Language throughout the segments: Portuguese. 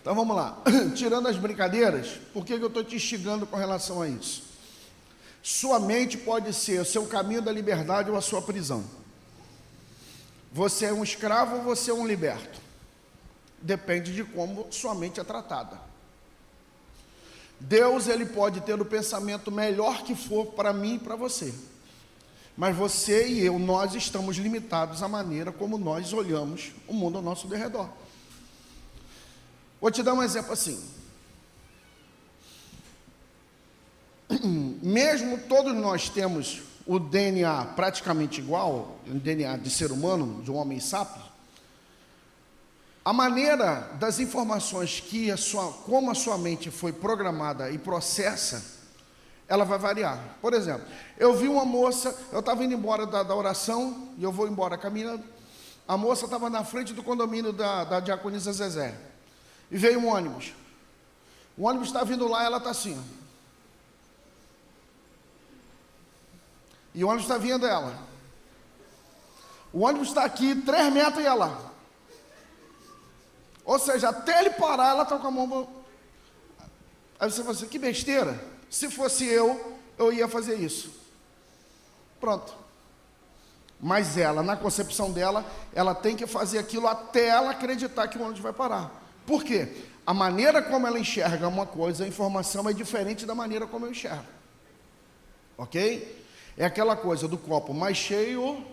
Então vamos lá. Tirando as brincadeiras, por que eu estou te instigando com relação a isso? Sua mente pode ser o seu caminho da liberdade ou a sua prisão. Você é um escravo ou você é um liberto? Depende de como sua mente é tratada. Deus, ele pode ter o pensamento melhor que for para mim e para você. Mas você e eu, nós estamos limitados à maneira como nós olhamos o mundo ao nosso derredor. Vou te dar um exemplo assim. Mesmo todos nós temos o DNA praticamente igual, o DNA de ser humano, de um homem sábio, a maneira das informações como a sua mente foi programada e processa, ela vai variar. Por exemplo, eu vi uma moça, eu estava indo embora da oração, e eu vou embora caminhando, a moça estava na frente do condomínio da diaconisa Zezé, e veio um ônibus. O ônibus está vindo lá, ela está assim, ó. E o ônibus está vindo ela. O ônibus está aqui, 3 metros e ela lá. Ou seja, até ele parar, ela está com a mão. Aí você fala assim, que besteira. Se fosse eu ia fazer isso. Pronto. Mas ela, na concepção dela, ela tem que fazer aquilo até ela acreditar que o ônibus vai parar. Por quê? A maneira como ela enxerga uma coisa, a informação é diferente da maneira como eu enxergo. Ok? É aquela coisa do copo mais cheio,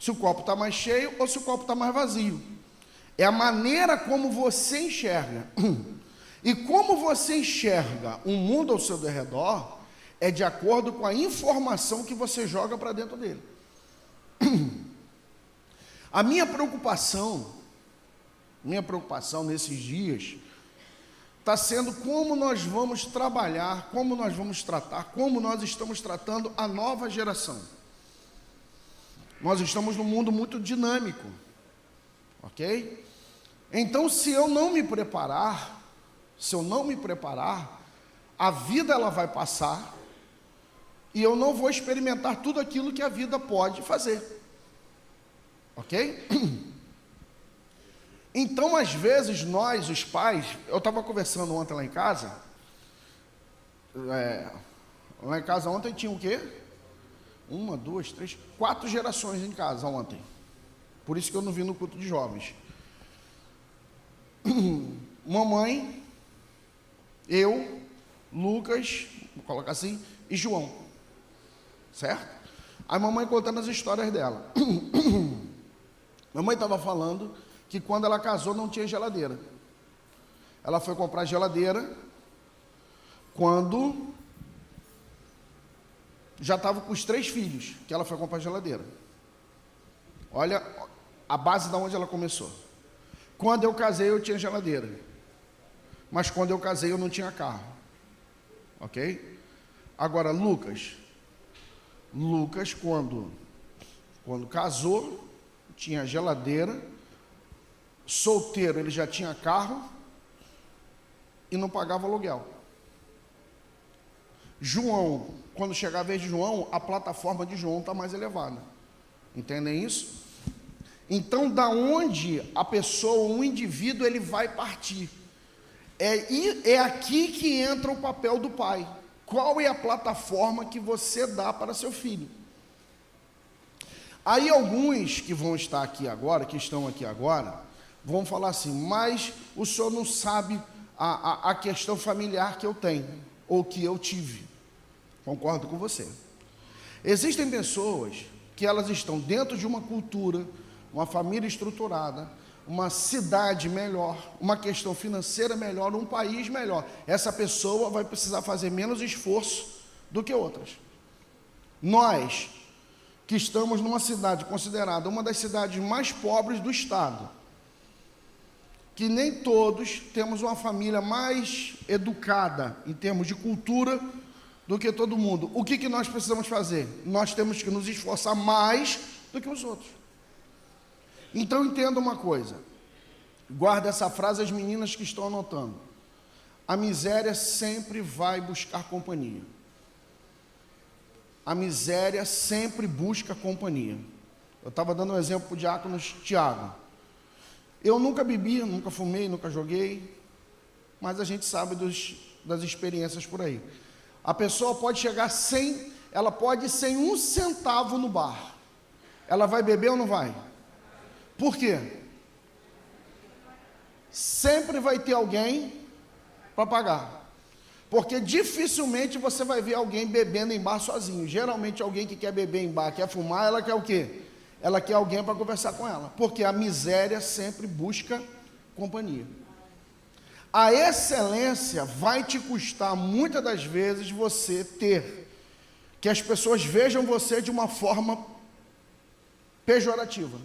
se o copo está mais cheio ou se o copo está mais vazio. É a maneira como você enxerga. E como você enxerga o mundo ao seu redor, é de acordo com a informação que você joga para dentro dele. A minha preocupação nesses dias está sendo como nós vamos trabalhar, como nós vamos tratar, como nós estamos tratando a nova geração. Nós estamos num mundo muito dinâmico, ok? Então, se eu não me preparar, a vida ela vai passar e eu não vou experimentar tudo aquilo que a vida pode fazer, ok? Então, às vezes, nós, os pais, eu estava conversando ontem lá em casa, ontem tinha o quê? 1, 2, 3, 4 gerações em casa ontem, por isso que eu não vim no culto de jovens. Mamãe, eu, Lucas, vou colocar assim, e João, certo? A mamãe contando as histórias dela. Mamãe estava falando que quando ela casou não tinha geladeira. Ela foi comprar geladeira quando já estava com os 3 filhos, que ela foi comprar geladeira. Olha a base da onde ela começou. Quando eu casei eu tinha geladeira, mas quando eu casei eu não tinha carro, ok? Agora Lucas quando casou tinha geladeira, solteiro, ele já tinha carro e não pagava aluguel. João, quando chegar a vez de João, a plataforma de João está mais elevada. Entendem isso? Então, da onde a pessoa, o indivíduo, ele vai partir? É aqui que entra o papel do pai. Qual é a plataforma que você dá para seu filho? Aí alguns que vão estar aqui agora, que estão aqui agora, vão falar assim, mas o senhor não sabe a questão familiar que eu tenho, ou que eu tive. Concordo com você. Existem pessoas que elas estão dentro de uma cultura, uma família estruturada, uma cidade melhor, uma questão financeira melhor, um país melhor. Essa pessoa vai precisar fazer menos esforço do que outras. Nós, que estamos numa cidade considerada uma das cidades mais pobres do estado, que nem todos temos uma família mais educada em termos de cultura do que todo mundo. O que nós precisamos fazer? Nós temos que nos esforçar mais do que os outros. Então entenda uma coisa, guarda essa frase, as meninas que estão anotando. A miséria sempre vai buscar companhia. A miséria sempre busca companhia. Eu estava dando um exemplo para o diácono Tiago. Eu nunca bebi, nunca fumei, nunca joguei, mas a gente sabe das experiências por aí. A pessoa pode chegar ela pode ir sem um centavo no bar. Ela vai beber ou não vai? Por quê? Sempre vai ter alguém para pagar. Porque dificilmente você vai ver alguém bebendo em bar sozinho. Geralmente alguém que quer beber em bar, quer fumar, ela quer o quê? Ela quer alguém para conversar com ela. Porque a miséria sempre busca companhia. A excelência vai te custar muitas das vezes você ter que as pessoas vejam você de uma forma pejorativa.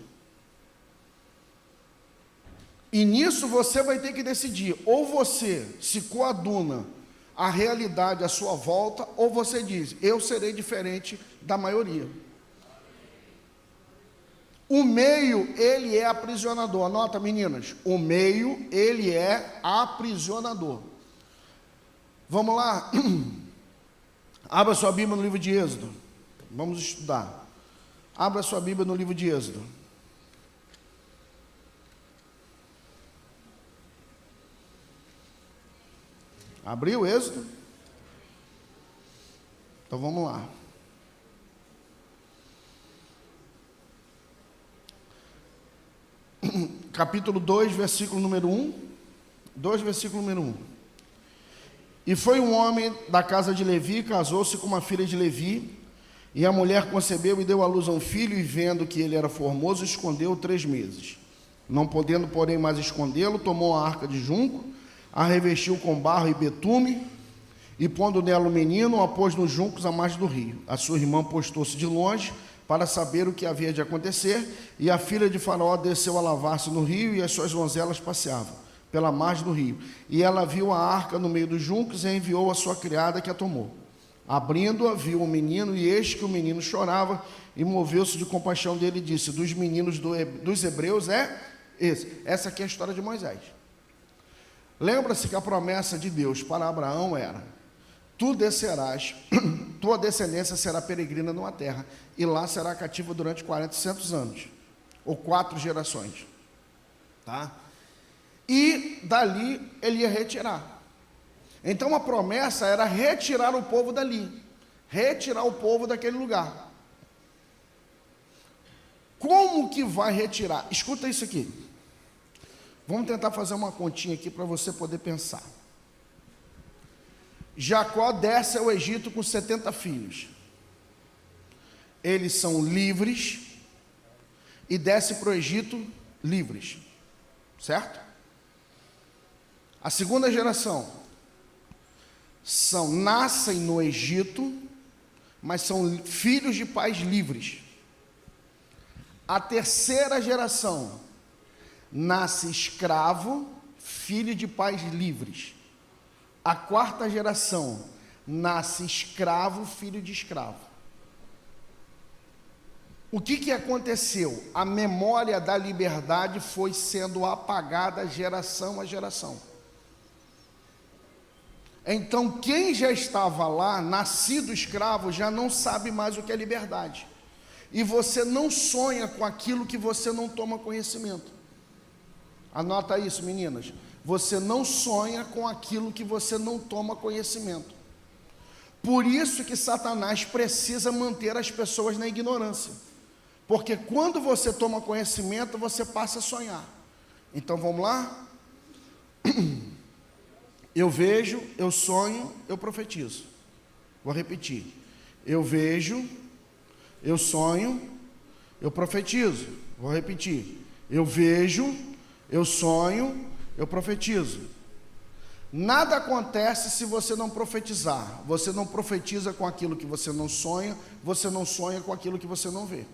E nisso você vai ter que decidir, ou você se coaduna à realidade à sua volta, ou você diz, eu serei diferente da maioria. O meio, ele é aprisionador. Anota, meninas, o meio, ele é aprisionador. Vamos lá? Abra sua Bíblia no livro de Êxodo. Vamos estudar. Abra sua Bíblia no livro de Êxodo. Abriu o Êxodo? Então vamos lá. Capítulo 2, versículo número 1. 2, versículo número 1. E foi um homem da casa de Levi, casou-se com uma filha de Levi, e a mulher concebeu e deu à luz a um filho, e vendo que ele era formoso, escondeu-o 3 meses. Não podendo, porém, mais escondê-lo, tomou a arca de junco, a revestiu com barro e betume, e pondo nela o menino, a pôs nos juncos à margem do rio. A sua irmã postou-se de longe, para saber o que havia de acontecer, e a filha de Faraó desceu a lavar-se no rio, e as suas donzelas passeavam pela margem do rio. E ela viu a arca no meio dos juncos, e enviou a sua criada, que a tomou. Abrindo-a, viu o menino, e eis que o menino chorava, e moveu-se de compaixão dele, e disse, dos meninos dos hebreus é esse. Essa aqui é a história de Moisés. Lembra-se que a promessa de Deus para Abraão era, tu descerás, tua descendência será peregrina numa terra, e lá será cativa durante 400 anos, ou 4 gerações, tá? E dali ele ia retirar. Então a promessa era retirar o povo dali, retirar o povo daquele lugar. Como que vai retirar? Escuta isso aqui. Vamos tentar fazer uma continha aqui para você poder pensar. Jacó desce ao Egito com 70 filhos. Eles são livres e desce para o Egito livres, certo? A segunda geração nascem no Egito, mas são filhos de pais livres. A terceira geração nasce escravo, filho de pais livres. A quarta geração nasce escravo, filho de escravo. O que aconteceu? A memória da liberdade foi sendo apagada geração a geração. Então, quem já estava lá, nascido escravo, já não sabe mais o que é liberdade. E você não sonha com aquilo que você não toma conhecimento. Anota isso, meninas. Você não sonha com aquilo que você não toma conhecimento. Por isso que Satanás precisa manter as pessoas na ignorância. Porque quando você toma conhecimento, você passa a sonhar. Então vamos lá? Eu vejo, eu sonho, eu profetizo. Vou repetir. Eu vejo, eu sonho, eu profetizo. Vou repetir. Eu vejo, eu sonho, eu profetizo. Nada acontece se você não profetizar. Você não profetiza com aquilo que você não sonha com aquilo que você não vê.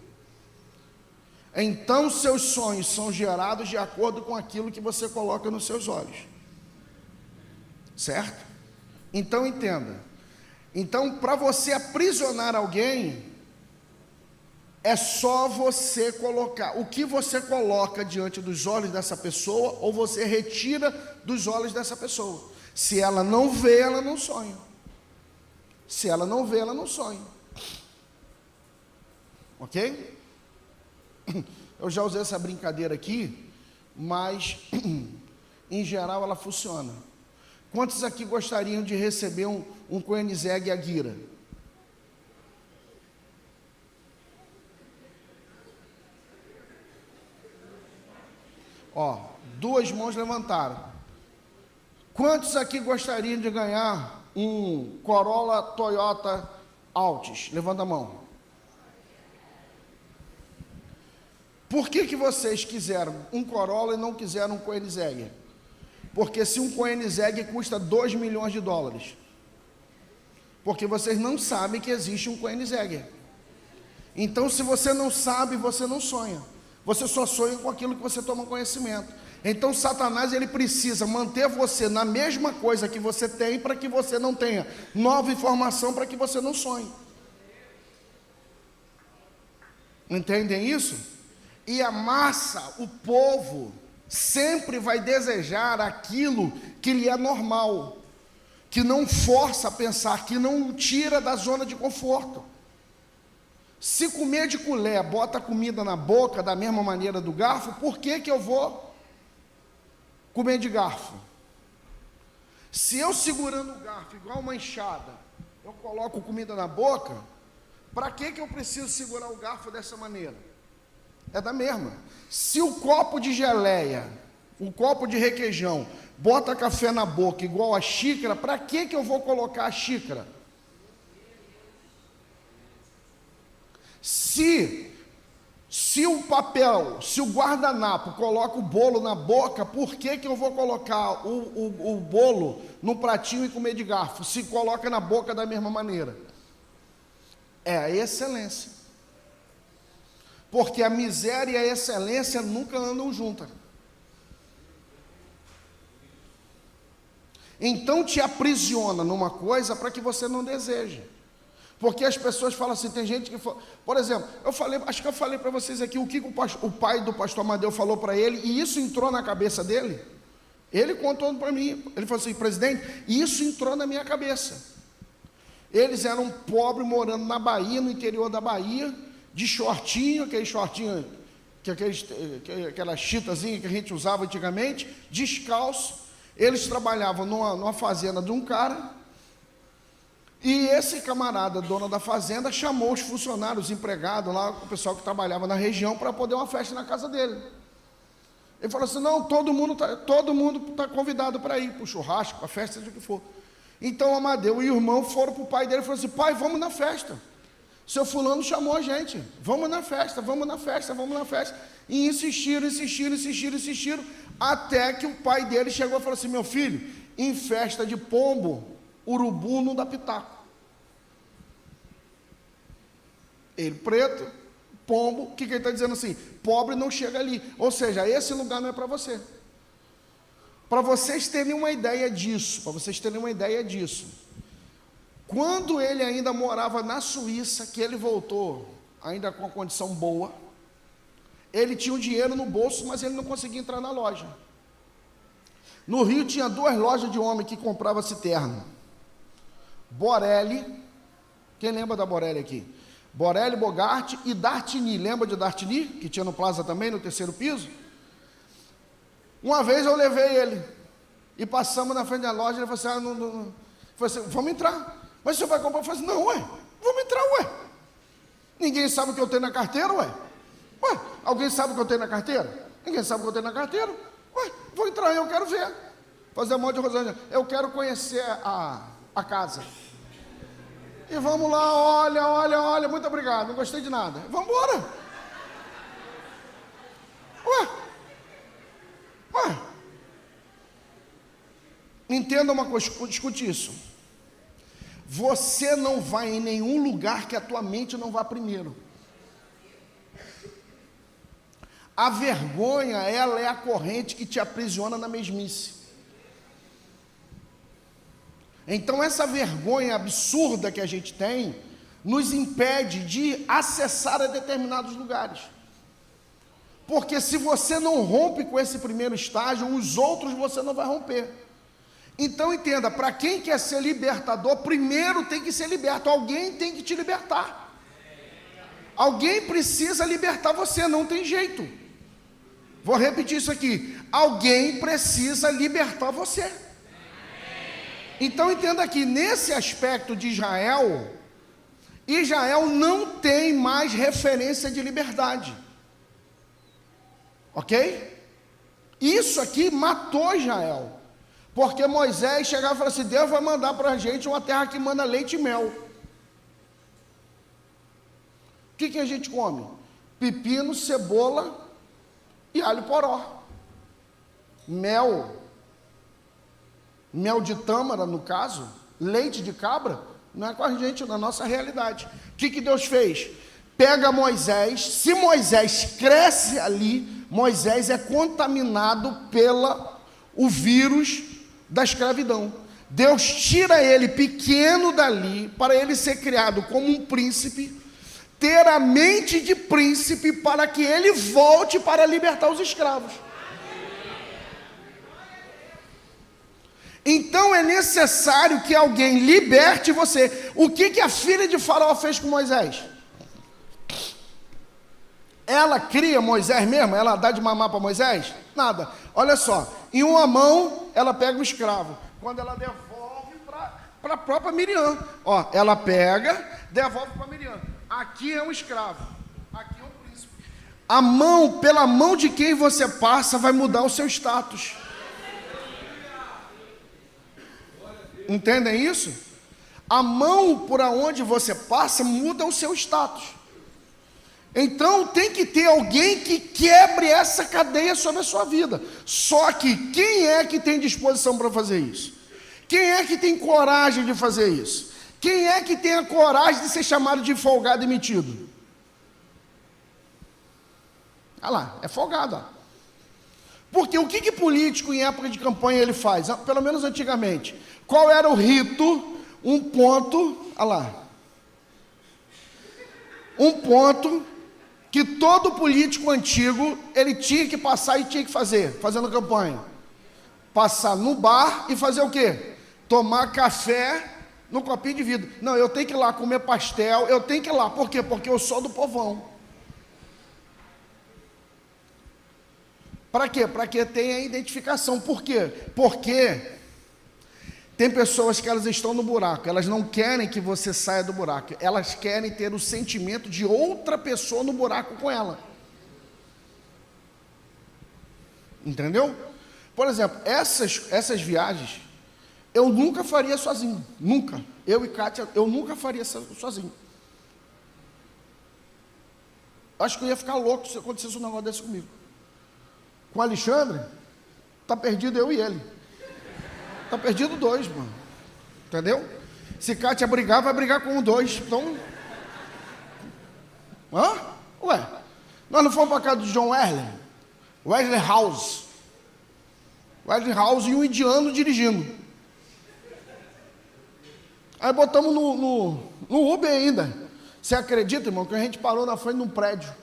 Então seus sonhos são gerados de acordo com aquilo que você coloca nos seus olhos. Certo? Então entenda. Então, para você aprisionar alguém, é só você colocar. O que você coloca diante dos olhos dessa pessoa, ou você retira dos olhos dessa pessoa. Se ela não vê, ela não sonha. Se ela não vê, ela não sonha. Ok? Eu já usei essa brincadeira aqui, mas em geral ela funciona. Quantos aqui gostariam de receber um Koenigsegg Aguirre? Ó, 2 mãos levantaram. Quantos aqui gostariam de ganhar um Corolla Toyota Altis? Levanta a mão. Por que vocês quiseram um Corolla e não quiseram um Koenigsegg? Porque se um Koenigsegg custa 2 milhões de dólares, porque vocês não sabem que existe um Koenigsegg. Então, se você não sabe, você não sonha. Você só sonha com aquilo que você toma conhecimento. Então, Satanás, ele precisa manter você na mesma coisa que você tem, para que você não tenha nova informação, para que você não sonhe. Entendem isso? E a massa, o povo, sempre vai desejar aquilo que lhe é normal, que não força a pensar, que não o tira da zona de conforto. Se comer de colher, bota a comida na boca da mesma maneira do garfo, por que eu vou comer de garfo? Se eu segurando o garfo igual uma enxada, eu coloco comida na boca, para que eu preciso segurar o garfo dessa maneira? É da mesma. Se o copo de geleia, o copo de requeijão, bota café na boca igual a xícara, para que eu vou colocar a xícara? Se o papel, se o guardanapo coloca o bolo na boca, por que eu vou colocar o bolo no pratinho e comer de garfo, se coloca na boca da mesma maneira? É a excelência. Porque a miséria e a excelência nunca andam juntas. Então te aprisiona numa coisa para que você não deseje. Porque as pessoas falam assim, tem gente que... Por exemplo, acho que eu falei para vocês aqui o que o pai do pastor Amadeu falou para ele, e isso entrou na cabeça dele. Ele contou para mim, ele falou assim, presidente, isso entrou na minha cabeça. Eles eram pobres, morando na Bahia, no interior da Bahia, de shortinho, aquele shortinho, aquela chitazinha que a gente usava antigamente, descalço. Eles trabalhavam numa fazenda de um cara, e esse camarada, dono da fazenda, chamou os funcionários, os empregados lá, o pessoal que trabalhava na região, para poder uma festa na casa dele. Ele falou assim, não, todo mundo tá convidado para ir para o churrasco, para a festa, seja o que for. Então o Amadeu e o irmão foram para o pai dele e falaram assim, pai, vamos na festa. Seu fulano chamou a gente, vamos na festa, vamos na festa, vamos na festa. E insistiram, até que o pai dele chegou e falou assim, meu filho, em festa de pombo, urubu não dá pitaco. Ele preto, pombo, o que ele está dizendo assim? Pobre não chega ali. Ou seja, esse lugar não é para você. Para vocês terem uma ideia disso, quando ele ainda morava na Suíça, que ele voltou ainda com a condição boa, ele tinha o dinheiro no bolso, mas ele não conseguia entrar na loja. No Rio tinha 2 lojas de homem que comprava terno. Borelli, quem lembra da Borelli aqui? Borelli, Bogart e Dartini. Lembra de Dartini? Que tinha no Plaza também, no 3º piso? Uma vez eu levei ele e passamos na frente da loja. Ele falou assim, falei assim, vamos entrar. Mas o senhor vai comprar? Eu falei assim, não, vamos entrar, Ninguém sabe o que eu tenho na carteira, alguém sabe o que eu tenho na carteira? Ninguém sabe o que eu tenho na carteira. Vou entrar, eu quero ver. Fazer um monte de Rosângela. Eu quero conhecer a casa. E vamos lá, olha, muito obrigado, não gostei de nada. Vamos embora. Entenda uma coisa, escute isso. Você não vai em nenhum lugar que a tua mente não vá primeiro. A vergonha, ela é a corrente que te aprisiona na mesmice. Então essa vergonha absurda que a gente tem, nos impede de acessar a determinados lugares. Porque se você não rompe com esse primeiro estágio, os outros você não vai romper. Então entenda, para quem quer ser libertador, primeiro tem que ser liberto, alguém tem que te libertar. Alguém precisa libertar você, não tem jeito. Vou repetir isso aqui. Alguém precisa libertar você. Então entenda que nesse aspecto de Israel, Israel não tem mais referência de liberdade. Ok? Isso aqui matou Israel. Porque Moisés chegava e falava assim: Deus vai mandar para a gente uma terra que manda leite e mel. O que a gente come? Pepino, cebola e alho poró. Mel de tâmara, no caso, leite de cabra, não é com a gente, na nossa realidade. O que Deus fez? Pega Moisés, se Moisés cresce ali, Moisés é contaminado pelo vírus da escravidão. Deus tira ele pequeno dali, para ele ser criado como um príncipe, ter a mente de príncipe, para que ele volte para libertar os escravos. Então é necessário que alguém liberte você. O que a filha de Faraó fez com Moisés? Ela cria Moisés mesmo? Ela dá de mamar para Moisés? Nada. Olha só, em uma mão ela pega o escravo, quando ela devolve para a própria Miriam, ó, ela pega, devolve para Miriam. Aqui é um escravo, aqui é um príncipe. A mão, pela mão de quem você passa, vai mudar o seu status. Entendem isso? A mão por onde você passa muda o seu status. Então tem que ter alguém que quebre essa cadeia sobre a sua vida. Só que quem é que tem disposição para fazer isso? Quem é que tem coragem de fazer isso? Quem é que tem a coragem de ser chamado de folgado e metido? Olha lá, é folgado. Ó. Porque o que político em época de campanha ele faz? Pelo menos antigamente. Qual era o rito? Um ponto, olha lá. Um ponto que todo político antigo, ele tinha que passar e tinha que fazer, fazendo campanha. Passar no bar e fazer o quê? Tomar café no copinho de vidro. Não, eu tenho que ir lá comer pastel, eu tenho que ir lá. Por quê? Porque eu sou do povão. Para quê? Para que tenha identificação. Por quê? Porque tem pessoas que elas estão no buraco, elas não querem que você saia do buraco, elas querem ter o sentimento de outra pessoa no buraco com ela. Entendeu? Por exemplo, essas viagens, eu nunca faria sozinho, nunca. Eu e Kátia, eu nunca faria sozinho. Acho que eu ia ficar louco se acontecesse um negócio desse comigo. Com o Alexandre, está perdido eu e ele. Está perdido dois, mano. Entendeu? Se Kátia brigar, vai brigar com dois. Então. Hã? Ué. Nós não fomos para casa do John Wesley? Wesley House. Wesley House e um indiano dirigindo. Aí botamos no Uber ainda. Você acredita, irmão, que a gente parou na frente de um prédio?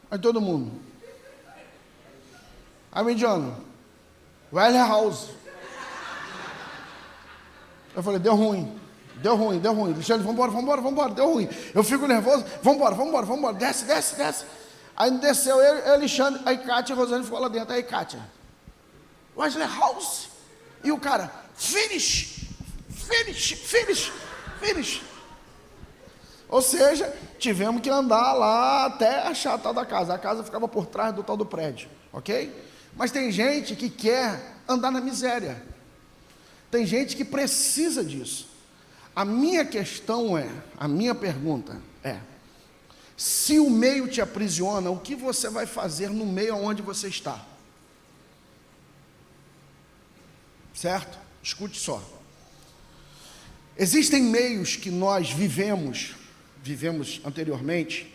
Aí todo mundo. Aí o indiano. Wesley House. Eu falei, deu ruim. Alexandre, vambora, deu ruim. Eu fico nervoso, vambora, desce. Aí desceu ele, Alexandre, aí Kátia e Rosane ficou lá dentro. Aí Kátia, Wesley House. E o cara, finish. Ou seja, tivemos que andar lá até achar a tal da casa. A casa ficava por trás do tal do prédio, ok? Mas tem gente que quer andar na miséria. Tem gente que precisa disso. A minha pergunta é: se o meio te aprisiona, o que você vai fazer no meio onde você está? Certo? Escute só. Existem meios que nós vivemos anteriormente,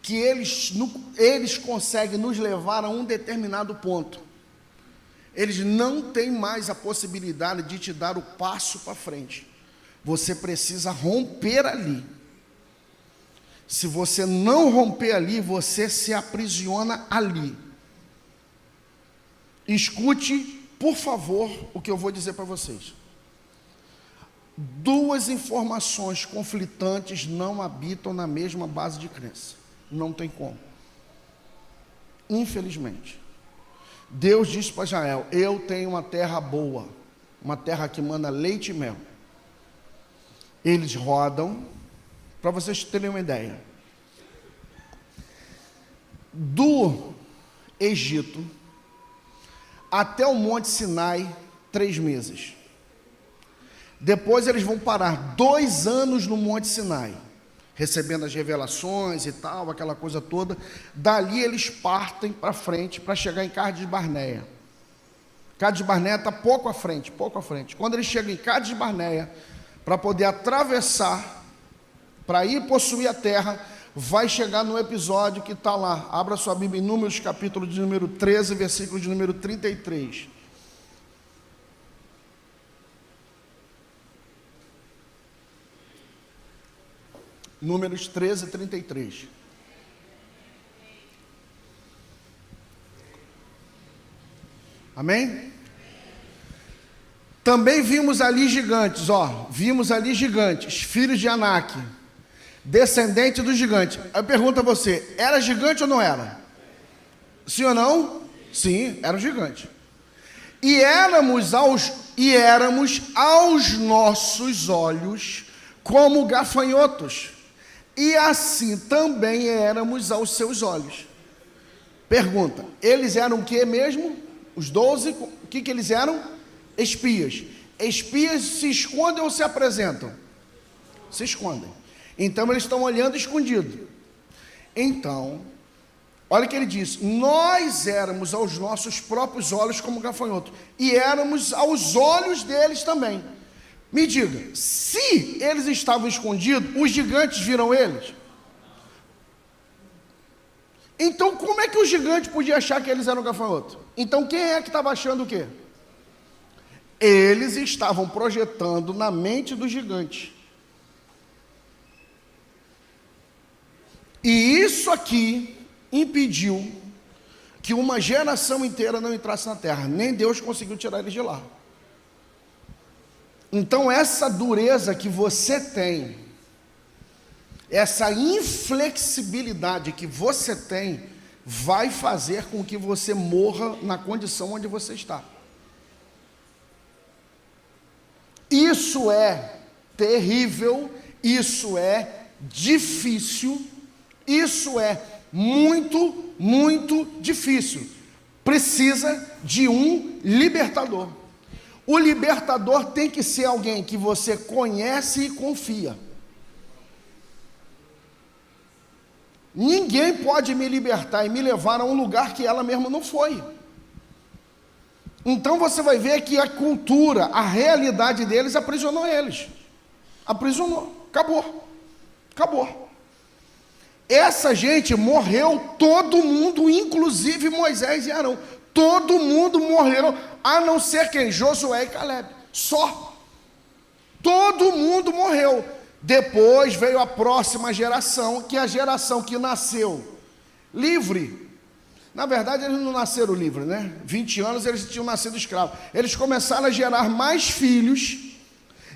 que eles conseguem nos levar a um determinado ponto. Eles não têm mais a possibilidade de te dar o passo para frente. Você precisa romper ali. Se você não romper ali, você se aprisiona ali. Escute, por favor, o que eu vou dizer para vocês. Duas informações conflitantes não habitam na mesma base de crença. Não tem como. Infelizmente. Deus disse para Israel: eu tenho uma terra boa, uma terra que manda leite e mel. Eles rodam, para vocês terem uma ideia, do Egito até o Monte Sinai, 3 meses. Depois eles vão parar 2 anos no Monte Sinai, recebendo as revelações e tal, aquela coisa toda. Dali eles partem para frente, para chegar em Cádiz Barneia. Cádiz Barneia está pouco à frente, pouco à frente. Quando eles chegam em Cádiz Barneia, para poder atravessar, para ir possuir a terra, vai chegar no episódio que está lá. Abra sua Bíblia em Números, capítulo de número 13, versículo de número 33. Números 13, 33. Amém? Também vimos ali gigantes, vimos ali gigantes, filhos de Anak, descendente do gigante. Eu pergunto a você, era gigante ou não era? Sim ou não? Sim, era um gigante. E éramos aos nossos olhos como gafanhotos, e assim também éramos aos seus olhos. Pergunta, eles eram o que mesmo? Os 12, o que eles eram? Espias. Espias se escondem ou se apresentam? Se escondem. Então eles estão olhando escondido. Então, olha o que ele diz: nós éramos aos nossos próprios olhos como gafanhoto, e éramos aos olhos deles também. Me diga, se eles estavam escondidos, os gigantes viram eles? Então como é que o gigante podia achar que eles eram gafanhoto? Então quem é que estava achando o quê? Eles estavam projetando na mente do gigante. E isso aqui impediu que uma geração inteira não entrasse na terra. Nem Deus conseguiu tirar eles de lá. Então essa dureza que você tem, essa inflexibilidade que você tem, vai fazer com que você morra na condição onde você está. Isso é terrível, isso é difícil, isso é muito, muito difícil. Precisa de um libertador. O libertador tem que ser alguém que você conhece e confia. Ninguém pode me libertar e me levar a um lugar que ela mesma não foi. Então você vai ver que a cultura, a realidade deles aprisionou eles. Aprisionou, acabou. Essa gente morreu, todo mundo, inclusive Moisés e Arão. Todo mundo morreu, a não ser quem? Josué e Caleb. Só. Todo mundo morreu. Depois veio a próxima geração, que é a geração que nasceu livre. Na verdade, eles não nasceram livres, né? 20 anos eles tinham nascido escravos. Eles começaram a gerar mais filhos,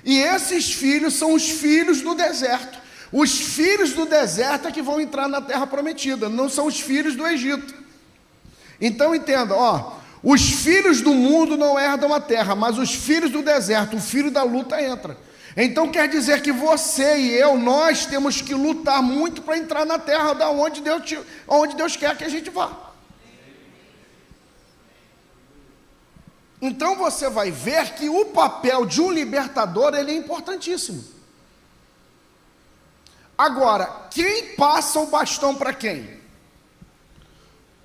e esses filhos são os filhos do deserto. Os filhos do deserto é que vão entrar na terra prometida, não são os filhos do Egito. Então entenda, os filhos do mundo não herdam a terra, mas os filhos do deserto, o filho da luta entra. Então quer dizer que você e eu, nós temos que lutar muito para entrar na terra da onde Deus quer que a gente vá. Então você vai ver que o papel de um libertador, ele é importantíssimo. Agora, quem passa o bastão para quem?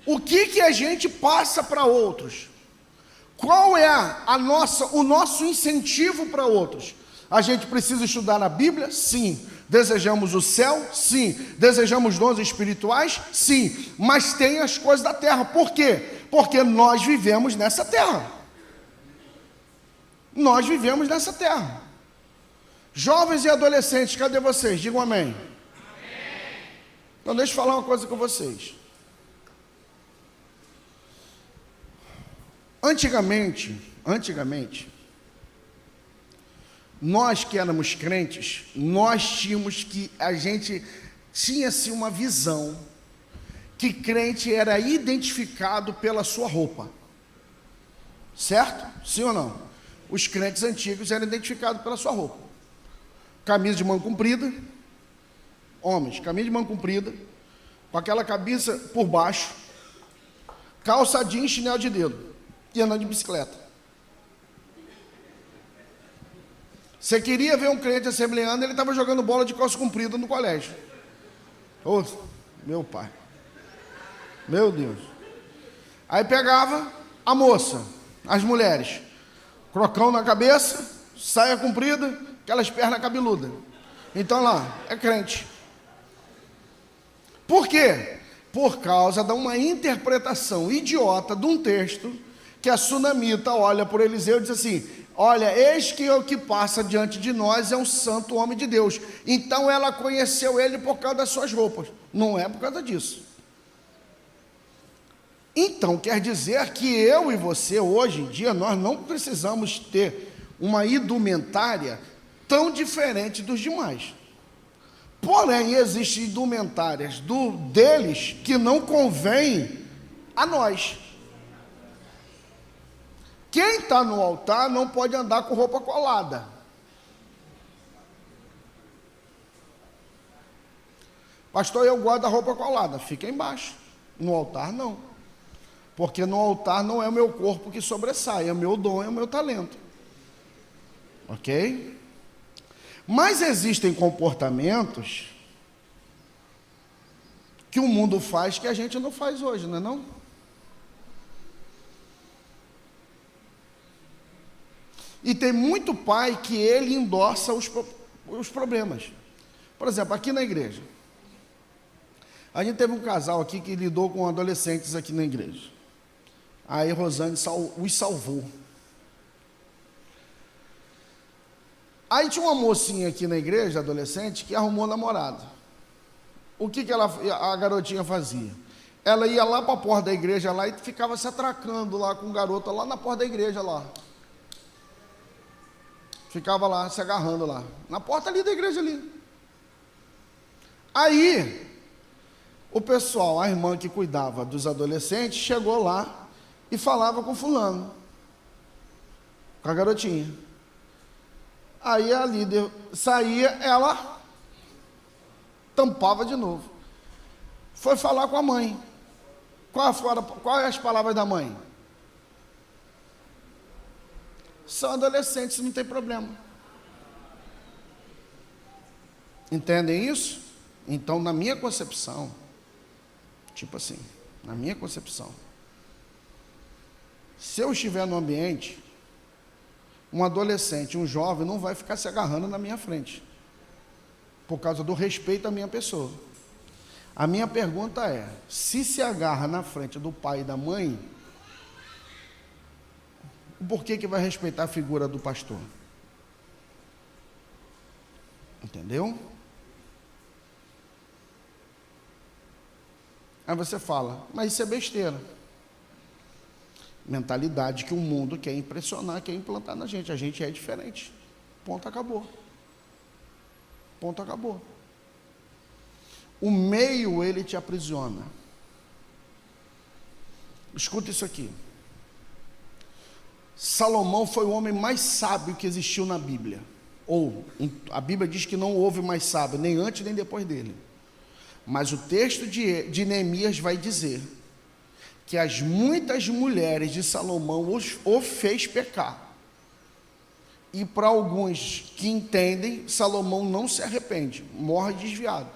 O que a gente passa para outros? Qual é o nosso incentivo para outros? A gente precisa estudar a Bíblia? Sim. Desejamos o céu? Sim. Desejamos dons espirituais? Sim. Mas tem as coisas da terra. Por quê? Porque nós vivemos nessa terra. Nós vivemos nessa terra. Jovens e adolescentes, cadê vocês? Digam amém. Amém. Então deixa eu falar uma coisa com vocês. Antigamente, nós que éramos crentes, a gente tinha-se uma visão que crente era identificado pela sua roupa. Certo? Sim ou não? Os crentes antigos eram identificados pela sua roupa. Camisa de manga comprida, homens, camisa de manga comprida, com aquela cabeça por baixo, calça jeans, chinelo de dedo, e andando de bicicleta. Você queria ver um crente assembleando, ele estava jogando bola de calça comprida no colégio. Oh, meu pai. Meu Deus. Aí pegava a moça, as mulheres, crocão na cabeça, saia comprida, aquelas pernas cabeludas. Então lá, é crente. Por quê? Por causa de uma interpretação idiota de um texto que a sunamita olha por Eliseu e diz assim: olha, eis que o que passa diante de nós é um santo homem de Deus. Então ela conheceu ele por causa das suas roupas. Não é por causa disso. Então quer dizer que eu e você, hoje em dia, nós não precisamos ter uma indumentária tão diferente dos demais. Porém, existem indumentárias deles que não convêm a nós. Quem está no altar não pode andar com roupa colada. Pastor, eu gosto da roupa colada. Fica embaixo. No altar, não. Porque no altar não é o meu corpo que sobressai, é o meu dom, é o meu talento. Ok? Mas existem comportamentos que o mundo faz que a gente não faz hoje, não é não? E tem muito pai que ele endossa os problemas. Por exemplo, aqui na igreja, a gente teve um casal aqui que lidou com adolescentes aqui na igreja. Aí Rosane os salvou. Aí tinha uma mocinha aqui na igreja, adolescente, que arrumou namorado. O que a garotinha fazia? Ela ia lá para a porta da igreja lá e ficava se atracando lá com o garoto lá na porta da igreja lá. Ficava lá, se agarrando lá, na porta ali da igreja ali. Aí, o pessoal, a irmã que cuidava dos adolescentes, chegou lá e falava com fulano, com a garotinha. Aí a líder saía, ela tampava de novo. Foi falar com a mãe. Quais as palavras da mãe? São adolescentes, não tem problema. Entendem isso? Então, na minha concepção, tipo assim, na minha concepção, se eu estiver no ambiente, um adolescente, um jovem, não vai ficar se agarrando na minha frente, por causa do respeito à minha pessoa. A minha pergunta é, se agarra na frente do pai e da mãe, por que vai respeitar a figura do pastor? Entendeu? Aí você fala, mas isso é besteira. Mentalidade que o mundo quer impressionar, quer implantar na gente. A gente é diferente. Ponto, acabou. Ponto, acabou. O meio, ele te aprisiona. Escuta isso aqui. Salomão foi o homem mais sábio que existiu na Bíblia. Ou, a Bíblia diz que não houve mais sábio, nem antes nem depois dele. Mas o texto de Neemias vai dizer que as muitas mulheres de Salomão o fez pecar. E para alguns que entendem, Salomão não se arrepende, morre desviado.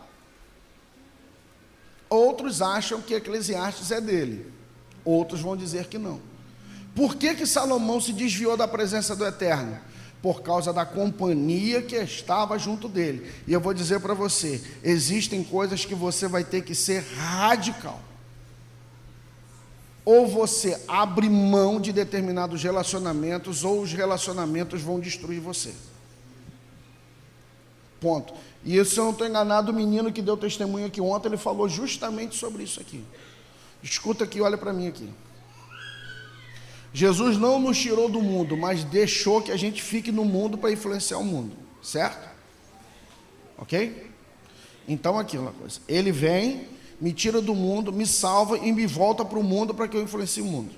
Outros acham que Eclesiastes é dele, outros vão dizer que não. Por que Salomão se desviou da presença do Eterno? Por causa da companhia que estava junto dele. E eu vou dizer para você, existem coisas que você vai ter que ser radical. Ou você abre mão de determinados relacionamentos, ou os relacionamentos vão destruir você. Ponto. E se eu não estou enganado, o menino que deu testemunho aqui ontem, ele falou justamente sobre isso aqui. Escuta aqui, olha para mim aqui. Jesus não nos tirou do mundo, mas deixou que a gente fique no mundo para influenciar o mundo, certo? Ok? Então aqui uma coisa, ele vem, me tira do mundo, me salva e me volta para o mundo para que eu influencie o mundo.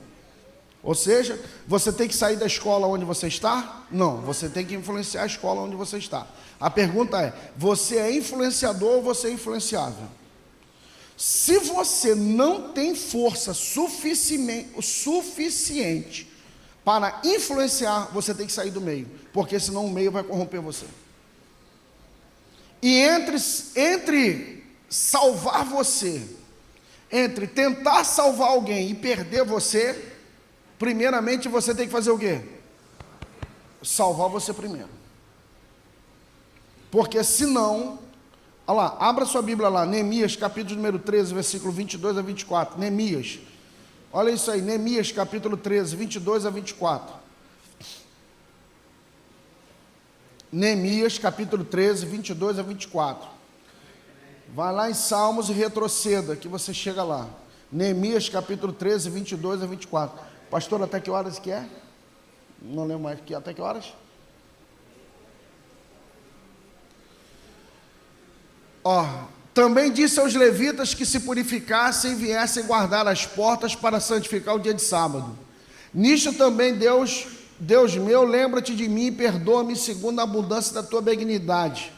Ou seja, você tem que sair da escola onde você está? Não, você tem que influenciar a escola onde você está. A pergunta é, você é influenciador ou você é influenciável? Se você não tem força suficiente para influenciar, você tem que sair do meio, porque senão o meio vai corromper você. E entre salvar você, entre tentar salvar alguém e perder você, primeiramente você tem que fazer o quê? Salvar você primeiro. Porque senão, olha lá, abra sua Bíblia lá, Neemias, capítulo número 13, versículo 22 a 24, Neemias, olha isso aí, Neemias, capítulo 13, 22 a 24, Neemias, capítulo 13, 22 a 24, vai lá em Salmos e retroceda, que você chega lá, Neemias, capítulo 13, 22 a 24, pastor, até que horas que é? Não lembro mais, até que horas? Também disse aos levitas que se purificassem e viessem guardar as portas para santificar o dia de sábado. Nisto também, Deus meu, lembra-te de mim e perdoa-me segundo a abundância da tua benignidade.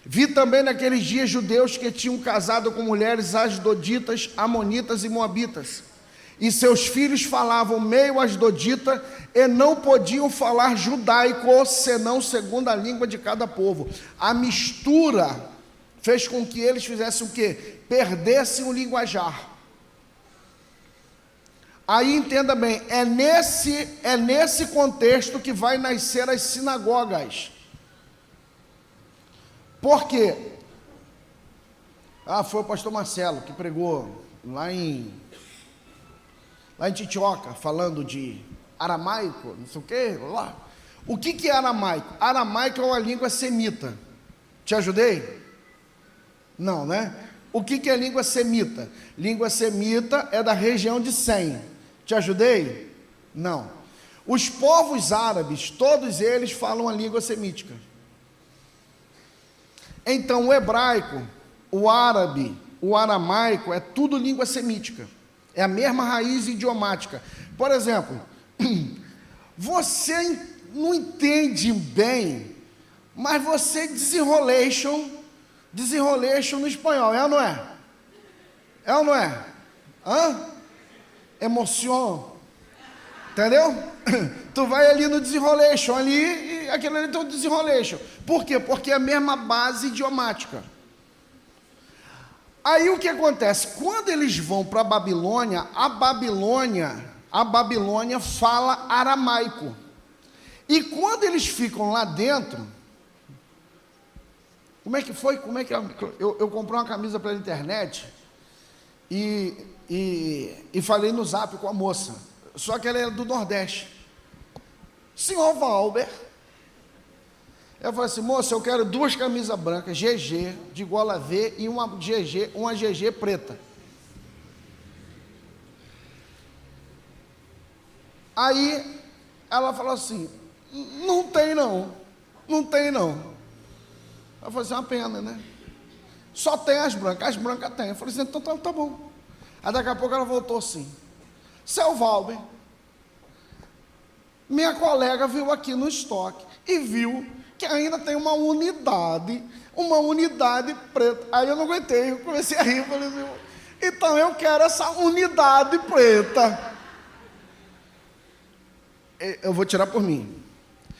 Vi também naqueles dias judeus que tinham casado com mulheres asdoditas, amonitas e moabitas, e seus filhos falavam meio asdodita e não podiam falar judaico, senão segundo a língua de cada povo. A mistura fez com que eles fizessem o quê? Perdessem o linguajar. Aí entenda bem, é nesse contexto que vai nascer as sinagogas. Por quê? Foi o pastor Marcelo que pregou lá em Titioca, falando de aramaico, não sei o quê, lá. O que é aramaico? Aramaico é uma língua semita. Te ajudei? Não, né? O que é língua semita? Língua semita é da região de Sem. Te ajudei? Não. Os povos árabes, todos eles falam a língua semítica. Então, o hebraico, o árabe, o aramaico, é tudo língua semítica. É a mesma raiz idiomática. Por exemplo, você não entende bem, mas você desenrolation no espanhol, é ou não é? É ou não é? Emoção. Entendeu? Tu vai ali no desenrolation, ali, e aquilo ali tem um desenrolation. Por quê? Porque é a mesma base idiomática. Aí o que acontece? Quando eles vão para a Babilônia fala aramaico. E quando eles ficam lá dentro, como é que foi? Eu comprei uma camisa pela internet e falei no zap com a moça, só que ela era do Nordeste. Senhor Valber, eu falei assim, moça, eu quero 2 camisas brancas, GG, de gola V, e uma GG preta. Aí, ela falou assim, não tem não. Eu falei assim, é uma pena, né? Só tem as brancas tem. Eu falei assim, então tá bom. Aí daqui a pouco ela voltou assim, seu Valber, minha colega viu aqui no estoque e viu que ainda tem uma unidade preta. Aí eu não aguentei, eu comecei a rir, falei assim, então eu quero essa unidade preta. Eu vou tirar por mim.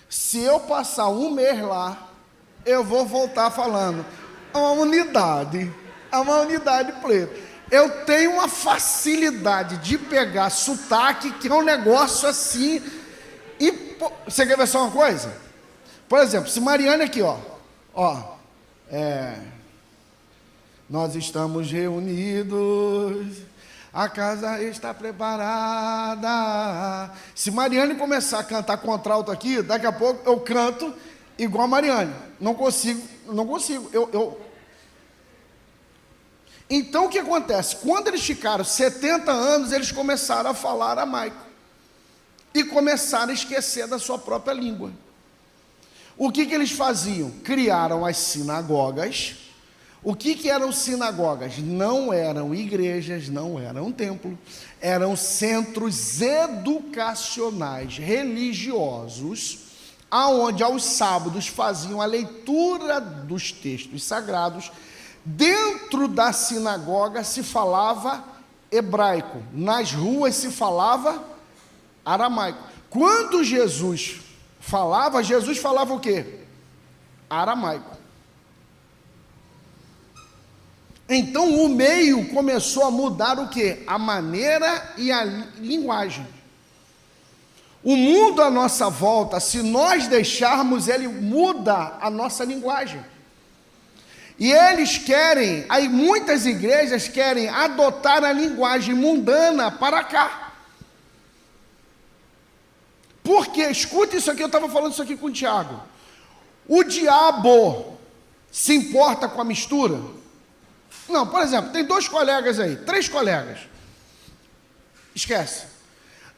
Se eu passar um mês lá, eu vou voltar falando, uma unidade preta. Eu tenho uma facilidade de pegar sotaque, que é um negócio assim, e você quer ver só uma coisa? Por exemplo, se Mariane aqui, nós estamos reunidos, a casa está preparada. Se Mariane começar a cantar contralto aqui, daqui a pouco eu canto igual a Mariane. Não consigo. Então o que acontece? Quando eles ficaram 70 anos, eles começaram a falar aramaico. e começaram a esquecer da sua própria língua. O que eles faziam? Criaram as sinagogas. O que eram sinagogas? Não eram igrejas, não eram templos, eram centros educacionais, religiosos, aonde aos sábados faziam a leitura dos textos sagrados. Dentro da sinagoga se falava hebraico, nas ruas se falava aramaico. Quando Jesus falava o quê? Aramaico. Então o meio começou a mudar o quê? A maneira e a linguagem. O mundo à nossa volta, se nós deixarmos, ele muda a nossa linguagem. E eles querem, aí muitas igrejas querem adotar a linguagem mundana para cá. Porque, escuta isso aqui, eu estava falando isso aqui com o Tiago. O diabo se importa com a mistura? Não, por exemplo, tem 2 colegas aí, 3 colegas. Esquece.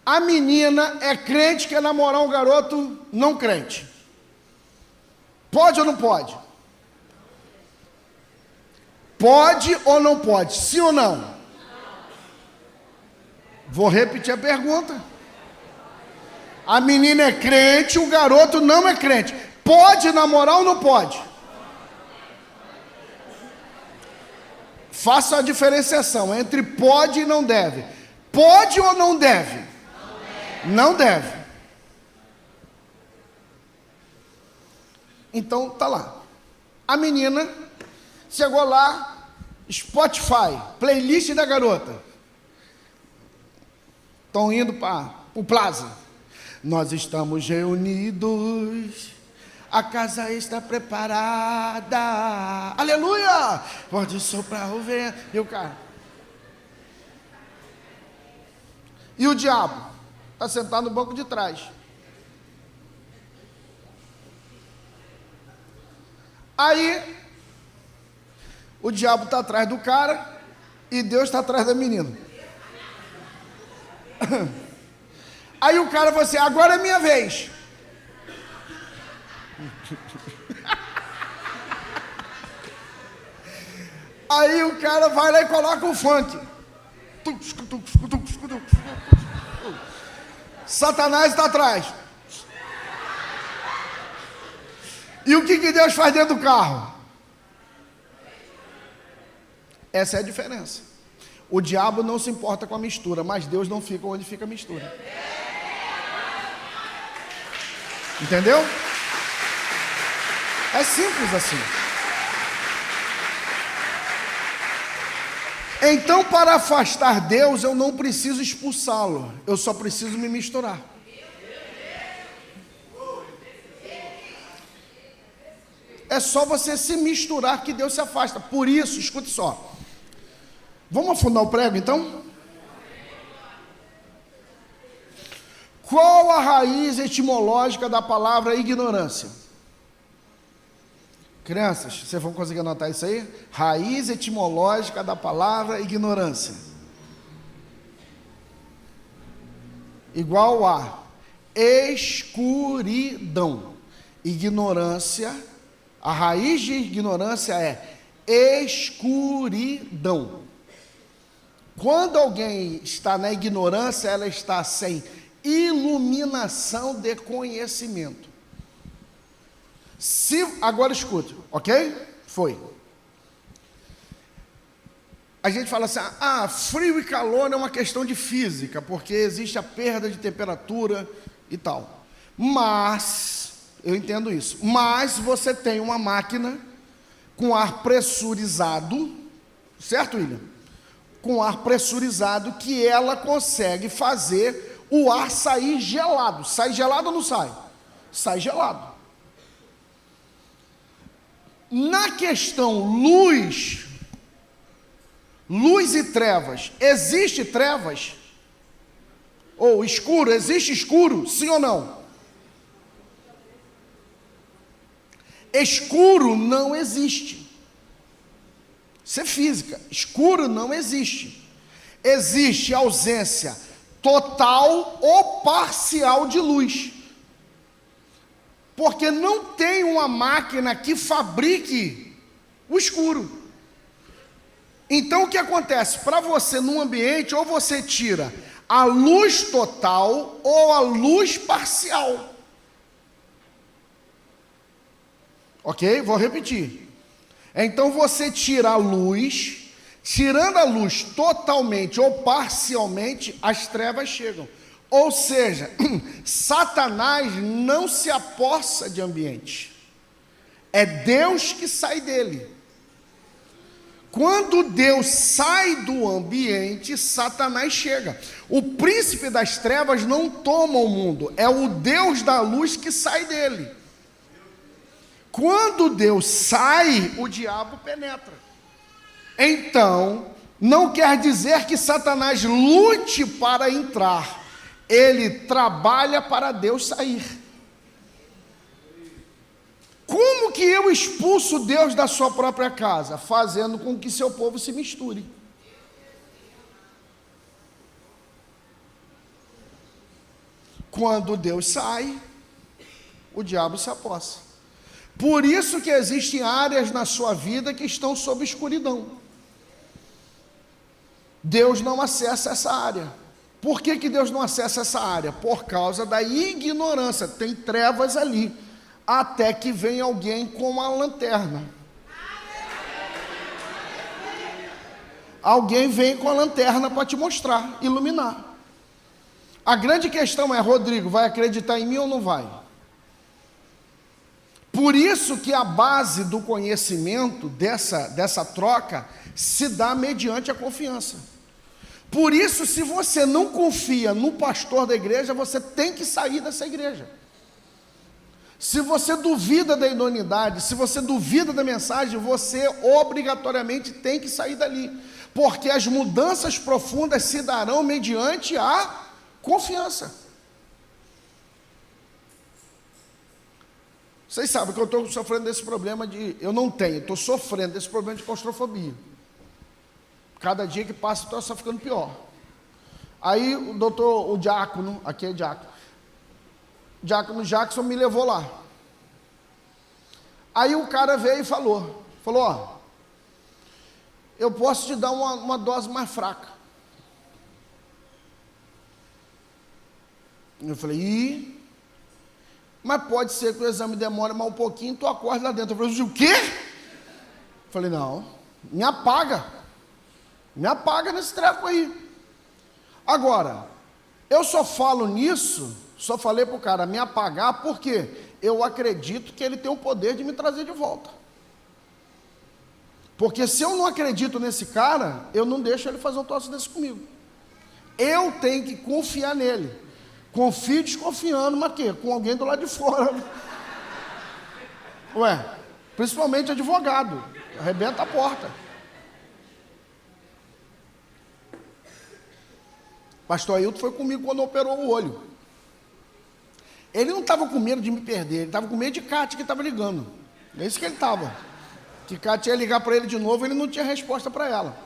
A menina é crente, quer namorar um garoto não crente. Pode ou não pode? Pode ou não pode? Sim ou não? Vou repetir a pergunta. A menina é crente, o garoto não é crente. Pode namorar ou não pode? Faça a diferenciação entre pode e não deve. Pode ou não deve? Não deve. Então, tá lá. A menina chegou lá, Spotify, playlist da garota. Estão indo para o Plaza. Nós estamos reunidos, a casa está preparada. Aleluia! Pode soprar o vento. E o cara? E o diabo? Está sentado no banco de trás. Aí, o diabo está atrás do cara e Deus está atrás da menina. Aí o cara falou assim, agora é minha vez. Aí o cara vai lá e coloca o funk. Satanás está atrás. E o que Deus faz dentro do carro? Essa é a diferença. O diabo não se importa com a mistura, mas Deus não fica onde fica a mistura. Entendeu? É simples assim. Então, para afastar Deus, eu não preciso expulsá-lo, eu só preciso me misturar. É só você se misturar que Deus se afasta. Por isso, escute só. Vamos afundar o prego, então? Qual a raiz etimológica da palavra ignorância? Crianças, vocês vão conseguir anotar isso aí? Raiz etimológica da palavra ignorância. Igual a escuridão. Ignorância, a raiz de ignorância é escuridão. Quando alguém está na ignorância, ela está sem iluminação de conhecimento. Agora escute, ok? Foi. A gente fala assim, frio e calor é uma questão de física, porque existe a perda de temperatura e tal. Mas, eu entendo isso, mas você tem uma máquina com ar pressurizado, certo, William? Com ar pressurizado, que ela consegue fazer o ar sair gelado. Sai gelado ou não sai? Sai gelado. Na questão luz e trevas, existe trevas? Ou escuro, existe escuro? Sim ou não? Escuro não existe. Isso é física. Escuro não existe. Existe ausência total ou parcial de luz. Porque não tem uma máquina que fabrique o escuro. Então o que acontece? Para você num ambiente, ou você tira a luz total ou a luz parcial. Ok? Vou repetir. Então você tira a luz, tirando a luz totalmente ou parcialmente, as trevas chegam. Ou seja, Satanás não se apossa de ambiente. É Deus que sai dele. Quando Deus sai do ambiente, Satanás chega. O príncipe das trevas não toma o mundo, é o Deus da luz que sai dele. Quando Deus sai, o diabo penetra. Então, não quer dizer que Satanás lute para entrar. Ele trabalha para Deus sair. Como que eu expulso Deus da sua própria casa? Fazendo com que seu povo se misture. Quando Deus sai, o diabo se apossa. Por isso que existem áreas na sua vida que estão sob escuridão. Deus não acessa essa área. Por que Deus não acessa essa área? Por causa da ignorância. Tem trevas ali. Até que vem alguém com a lanterna. Alguém vem com a lanterna para te mostrar, iluminar. A grande questão é, Rodrigo, vai acreditar em mim ou não vai? Por isso que a base do conhecimento dessa troca se dá mediante a confiança. Por isso, se você não confia no pastor da igreja, você tem que sair dessa igreja. Se você duvida da idoneidade, se você duvida da mensagem, você obrigatoriamente tem que sair dali, porque as mudanças profundas se darão mediante a confiança. Vocês sabem que eu estou sofrendo desse problema estou sofrendo desse problema de claustrofobia. Cada dia que passa, estou só ficando pior. Aí o diácono, aqui é Diácono Jackson me levou lá. Aí o cara veio e falou, ó, eu posso te dar uma dose mais fraca. Eu falei, mas pode ser que o exame demore mais um pouquinho, tu acorda lá dentro. Eu falei, o quê? Eu falei, não, me apaga nesse treco aí. Agora, eu só falo nisso, só falei para o cara me apagar, porque eu acredito que ele tem o poder de me trazer de volta. Porque se eu não acredito nesse cara, eu não deixo ele fazer um troço desse comigo. Eu tenho que confiar nele. Confio desconfiando, mas quê? Com alguém do lado de fora. Ué, principalmente advogado. Arrebenta a porta. Pastor Ailton foi comigo quando operou o olho. Ele não estava com medo de me perder, ele estava com medo de Cátia que estava ligando. É isso que ele estava. Que Cátia ia ligar para ele de novo, ele não tinha resposta para ela.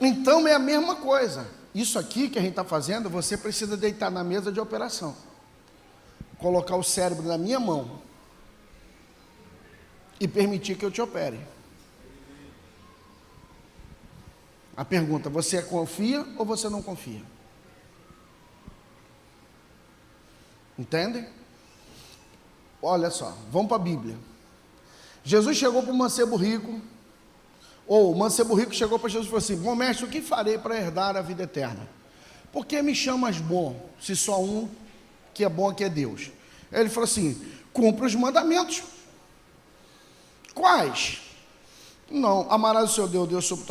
Então é a mesma coisa. Isso aqui que a gente está fazendo, você precisa deitar na mesa de operação. Colocar o cérebro na minha mão. E permitir que eu te opere. A pergunta, você confia ou você não confia? Entende? Olha só, vamos para a Bíblia. Jesus chegou para o mancebo rico, ou o mancebo rico chegou para Jesus e falou assim, bom mestre, o que farei para herdar a vida eterna? Por que me chamas bom, se só um que é bom que é Deus? Ele falou assim, cumpra os mandamentos. Quais? Não, amarás o seu Deus sobre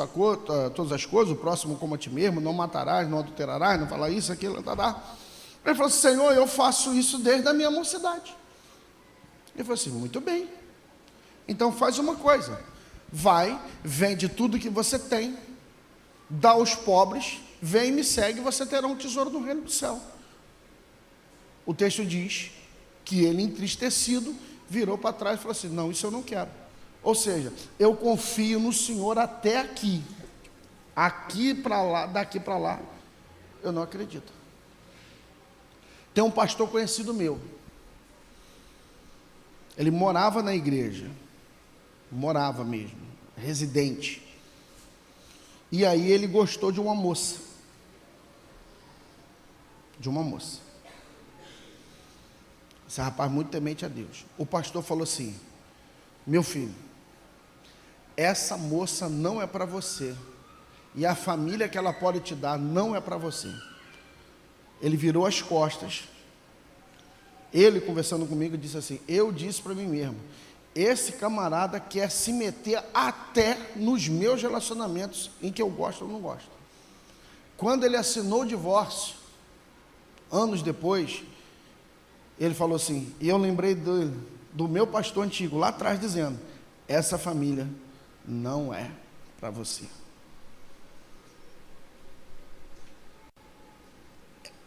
todas as coisas, o próximo como a ti mesmo, não matarás, não adulterarás, não falar isso, aquilo, tará. Ele falou assim, Senhor, eu faço isso desde a minha mocidade. Ele falou assim, muito bem. Então faz uma coisa, vai, vende tudo que você tem, dá aos pobres, vem e me segue, você terá um tesouro no reino do céu. O texto diz que ele, entristecido, virou para trás e falou assim, não, isso eu não quero. Ou seja, eu confio no Senhor até aqui. Aqui para lá, daqui para lá, Eu não acredito. Tem um pastor conhecido meu. Ele morava na igreja. Morava mesmo. Residente. E aí ele gostou de uma moça. De uma moça. Esse rapaz muito temente a Deus. O pastor falou assim: meu filho, essa moça não é para você. E a família que ela pode te dar não é para você. Ele virou as costas. Ele, conversando comigo, disse assim: eu disse para mim mesmo, esse camarada quer se meter até nos meus relacionamentos em que eu gosto ou não gosto. Quando ele assinou o divórcio, anos depois, ele falou assim, e eu lembrei do meu pastor antigo, lá atrás, dizendo: essa família não é para você.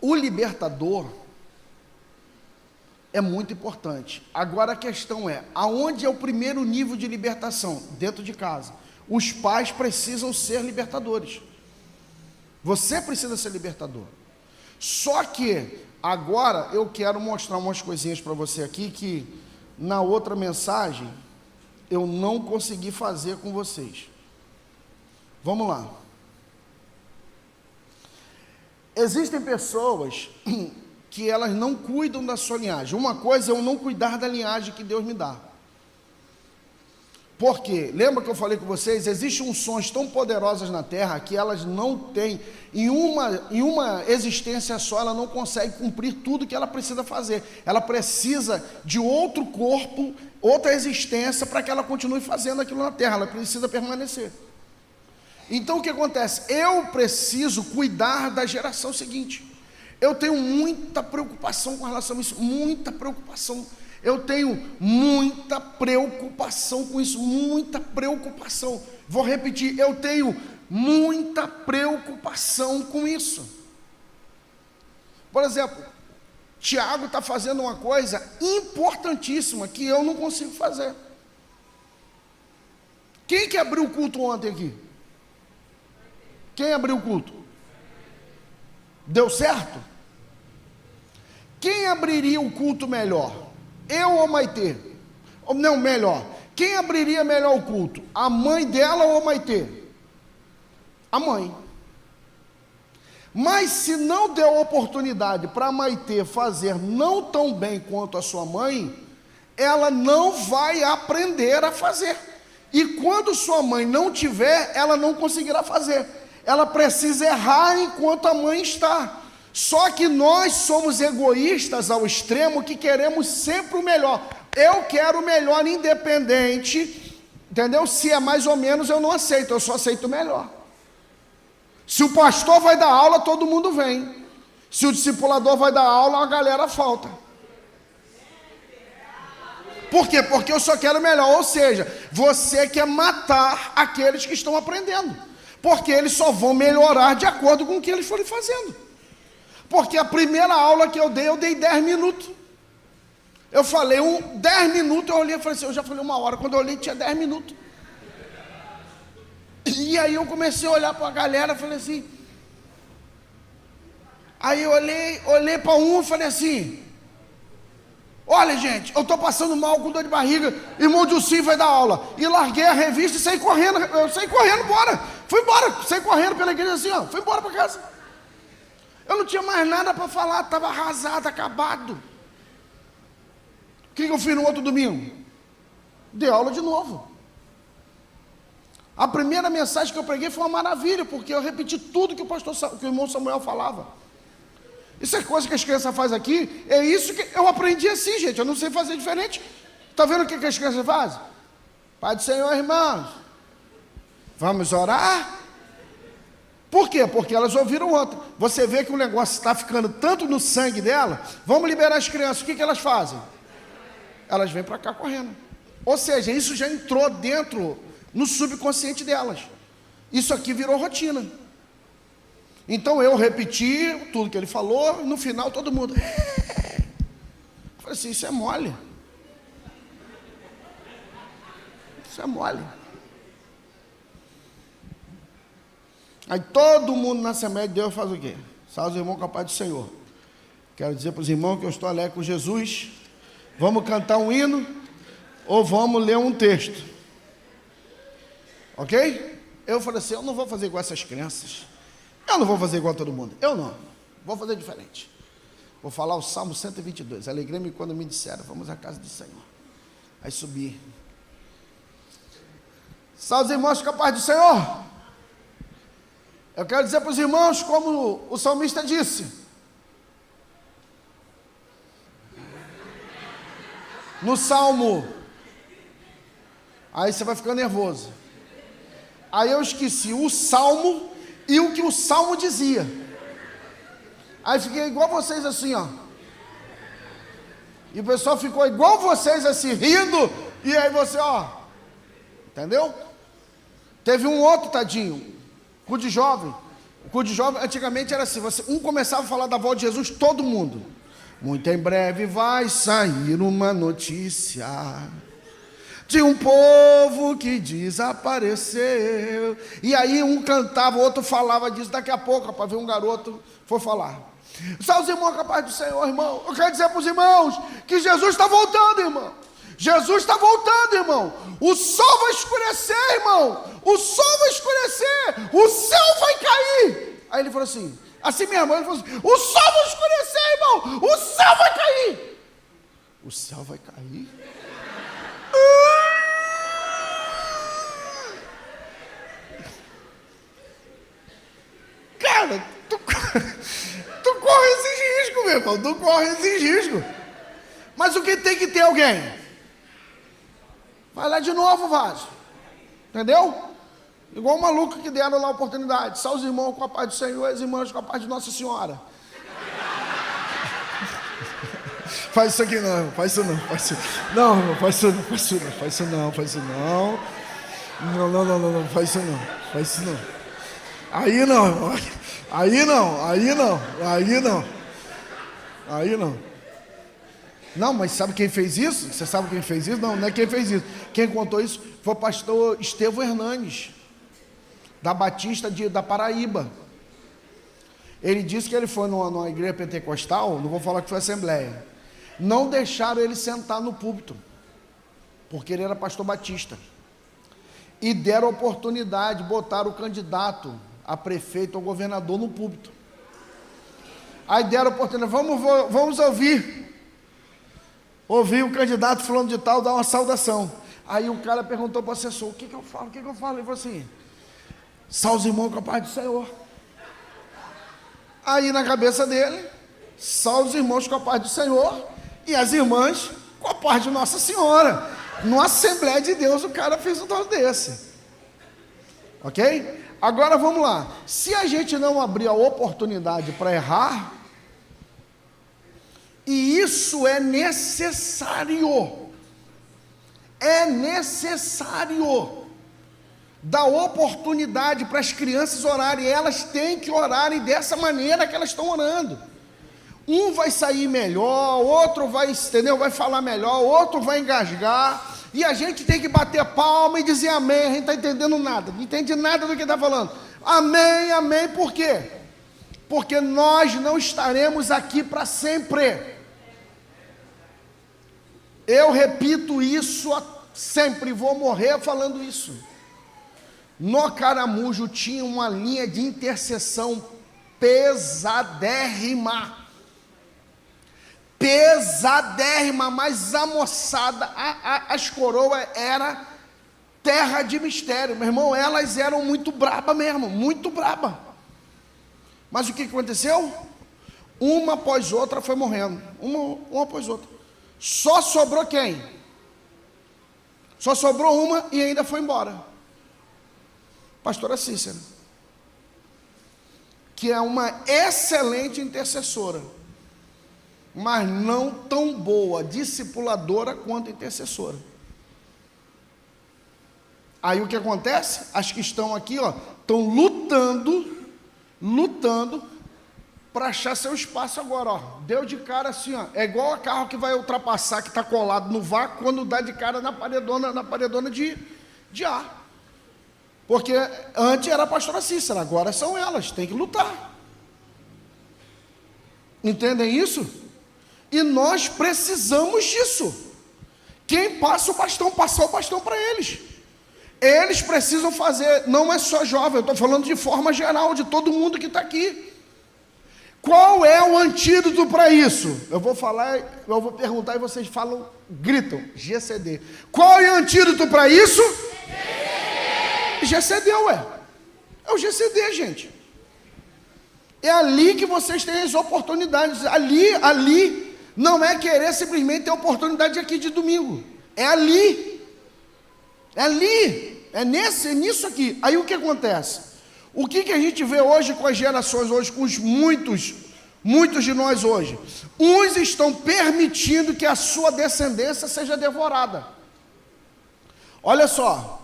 O libertador é muito importante. Agora a questão é, aonde é o primeiro nível de libertação? Dentro de casa. Os pais precisam ser libertadores. Você precisa ser libertador. Só que, agora eu quero mostrar umas coisinhas para você aqui, que na outra mensagem eu não consegui fazer com vocês. Vamos lá. Existem pessoas que elas não cuidam da sua linhagem. Uma coisa é eu não cuidar da linhagem que Deus me dá. Por quê? Lembra que eu falei com vocês? Existem unções tão poderosas na terra que elas não têm, em uma existência só, ela não consegue cumprir tudo que ela precisa fazer. Ela precisa de outro corpo, outra existência, para que ela continue fazendo aquilo na terra. Ela precisa permanecer. Então o que acontece? Eu preciso cuidar da geração seguinte. Eu tenho muita preocupação com relação a isso, muita preocupação. Eu tenho muita preocupação com isso, muita preocupação. Vou repetir, eu tenho muita preocupação com isso. Por exemplo, Tiago está fazendo uma coisa importantíssima que eu não consigo fazer. Quem que abriu o culto ontem aqui? Quem abriu o culto? Deu certo? Quem abriria o culto melhor? Eu ou Maitê? Não, melhor. Quem abriria melhor o culto? A mãe dela ou Maitê? A mãe. Mas se não deu oportunidade para a Maitê fazer não tão bem quanto a sua mãe, ela não vai aprender a fazer. E quando sua mãe não tiver, ela não conseguirá fazer. Ela precisa errar enquanto a mãe está. Só que nós somos egoístas ao extremo que queremos sempre o melhor. Eu quero o melhor independente, entendeu? Se é mais ou menos eu não aceito, eu só aceito o melhor. Se o pastor vai dar aula, todo mundo vem. Se o discipulador vai dar aula, a galera falta. Por quê? Porque eu só quero o melhor. Ou seja, você quer matar aqueles que estão aprendendo. Porque eles só vão melhorar de acordo com o que eles forem fazendo. Porque a primeira aula que eu dei 10 minutos. Eu falei 10 minutos, eu olhei e falei assim, eu já falei 1 hora. Quando eu olhei, tinha 10 minutos. E aí eu comecei a olhar para a galera, falei assim. Aí eu olhei para um e falei assim, olha gente, eu estou passando mal com dor de barriga, irmão Dilcinho vai dar aula. E larguei a revista e saí correndo, embora. Fui embora, saí correndo pela igreja assim, ó, fui embora para casa. Eu não tinha mais nada para falar, estava arrasado, acabado. O que eu fiz no outro domingo? Dei aula de novo. A primeira mensagem que eu preguei foi uma maravilha, porque eu repeti tudo que que o irmão Samuel falava. Isso é coisa que as crianças fazem aqui, é isso que eu aprendi assim, gente, eu não sei fazer diferente. Está vendo o que as crianças fazem? Pai do Senhor, irmãos, vamos orar? Por quê? Porque elas ouviram ontem. Você vê que o negócio está ficando tanto no sangue dela, vamos liberar as crianças, o que elas fazem? Elas vêm para cá correndo. Ou seja, isso já entrou dentro, no subconsciente delas. Isso aqui virou rotina. Então eu repeti tudo que ele falou, no final todo mundo. Eu falei assim, isso é mole. Isso é mole. Aí todo mundo na Assembleia de Deus faz o quê? Salve os irmãos com a paz do Senhor. Quero dizer para os irmãos que eu estou alegre com Jesus. Vamos cantar um hino ou vamos ler um texto? Ok? Eu falei assim, eu não vou fazer igual essas crianças. Eu não vou fazer igual a todo mundo. Eu não. Vou fazer diferente. Vou falar o Salmo 122. Alegrei-me quando me disseram, vamos à casa do Senhor. Aí subi. Salve os irmãos com a paz do Senhor. Eu quero dizer para os irmãos, como o salmista disse. No Salmo. Aí você vai ficar nervoso. Aí eu esqueci o Salmo e o que o Salmo dizia. Aí fiquei igual vocês assim, ó. E o pessoal ficou igual vocês assim, rindo. E aí você, ó. Entendeu? Teve um outro, tadinho. Cu de jovem. O cu de jovem antigamente era assim, um começava a falar da volta de Jesus, todo mundo. Muito em breve vai sair uma notícia de um povo que desapareceu. E aí um cantava, o outro falava disso. Daqui a pouco, para ver um garoto, foi falar. Salve os irmãos, capaz do Senhor, irmão. Eu quero dizer para os irmãos que Jesus está voltando, irmão. Jesus está voltando, irmão. O sol vai escurecer, irmão. O sol vai escurecer. O céu vai cair. Aí ele falou assim mesmo, ele falou assim, o sol vai escurecer, irmão. O céu vai cair. O céu vai cair? Cara, tu corre esse risco, meu irmão. Tu corre esse risco. Mas o que tem que ter alguém? Vai lá de novo, vaso. Entendeu? Igual o maluco que deram lá a oportunidade. Só os irmãos com a paz do Senhor e as irmãs com a paz de Nossa Senhora. Faz isso aqui não, faz isso não, faz isso não. Não, faz isso não, faz isso não, faz isso não, faz isso não. Não, faz isso não, faz isso não. Aí não, aí não, aí não, aí não. Aí não. Não, mas sabe quem fez isso? Você sabe quem fez isso? Não, não é quem fez isso. Quem contou isso foi o pastor Estevão Hernandes, da Batista da Paraíba. Ele disse que ele foi numa igreja pentecostal, não vou falar que foi assembleia. Não deixaram ele sentar no púlpito, porque ele era pastor batista. E deram oportunidade, botaram o candidato a prefeito ou governador no púlpito. Aí deram oportunidade, vamos ouvir o candidato fulano de tal dar uma saudação. Aí o cara perguntou para o assessor, o que eu falo? Ele falou assim, salve os irmãos com a paz do Senhor. Aí na cabeça dele, salve os irmãos com a paz do Senhor e as irmãs com a paz de Nossa Senhora. Numa Assembleia de Deus o cara fez um troço desse. Ok? Agora vamos lá. Se a gente não abrir a oportunidade para errar, e isso é necessário, dar oportunidade para as crianças orarem, elas têm que orarem dessa maneira que elas estão orando. Um vai sair melhor, outro vai, entendeu? Vai falar melhor, outro vai engasgar, e a gente tem que bater palma e dizer amém. A gente não está entendendo nada, não entende nada do que está falando. Amém, amém, por quê? Porque nós não estaremos aqui para sempre. Eu repito isso sempre, vou morrer falando isso. No Caramujo tinha uma linha de intercessão pesadérrima, mas a moçada, as coroas era terra de mistério, meu irmão, elas eram muito braba mesmo, muito braba. Mas o que aconteceu? Uma após outra foi morrendo, uma após outra. Só sobrou quem? Só sobrou uma e ainda foi embora. Pastora Cícera, que é uma excelente intercessora, mas não tão boa discipuladora quanto intercessora. Aí o que acontece? As que estão aqui, ó, estão lutando para achar seu espaço agora, ó. Deu de cara assim, ó. É igual a carro que vai ultrapassar, que está colado no vácuo, quando dá de cara na paredona de ar. Porque antes era a pastora Cícera, agora são elas, tem que lutar. Entendem isso? E nós precisamos disso. Quem passa o bastão, passar o bastão para eles. Eles precisam fazer, não é só jovem, eu estou falando de forma geral, de todo mundo que está aqui. Qual é o antídoto para isso? Eu vou falar, eu vou perguntar e vocês falam, gritam, GCD. Qual é o antídoto para isso? GCD, ué. É o GCD, gente. É ali que vocês têm as oportunidades. Ali, não é querer simplesmente ter oportunidade aqui de domingo. É ali. É ali. É nisso aqui. Aí o que acontece? O que a gente vê hoje com as gerações hoje, com os muitos de nós hoje? Uns estão permitindo que a sua descendência seja devorada. Olha só.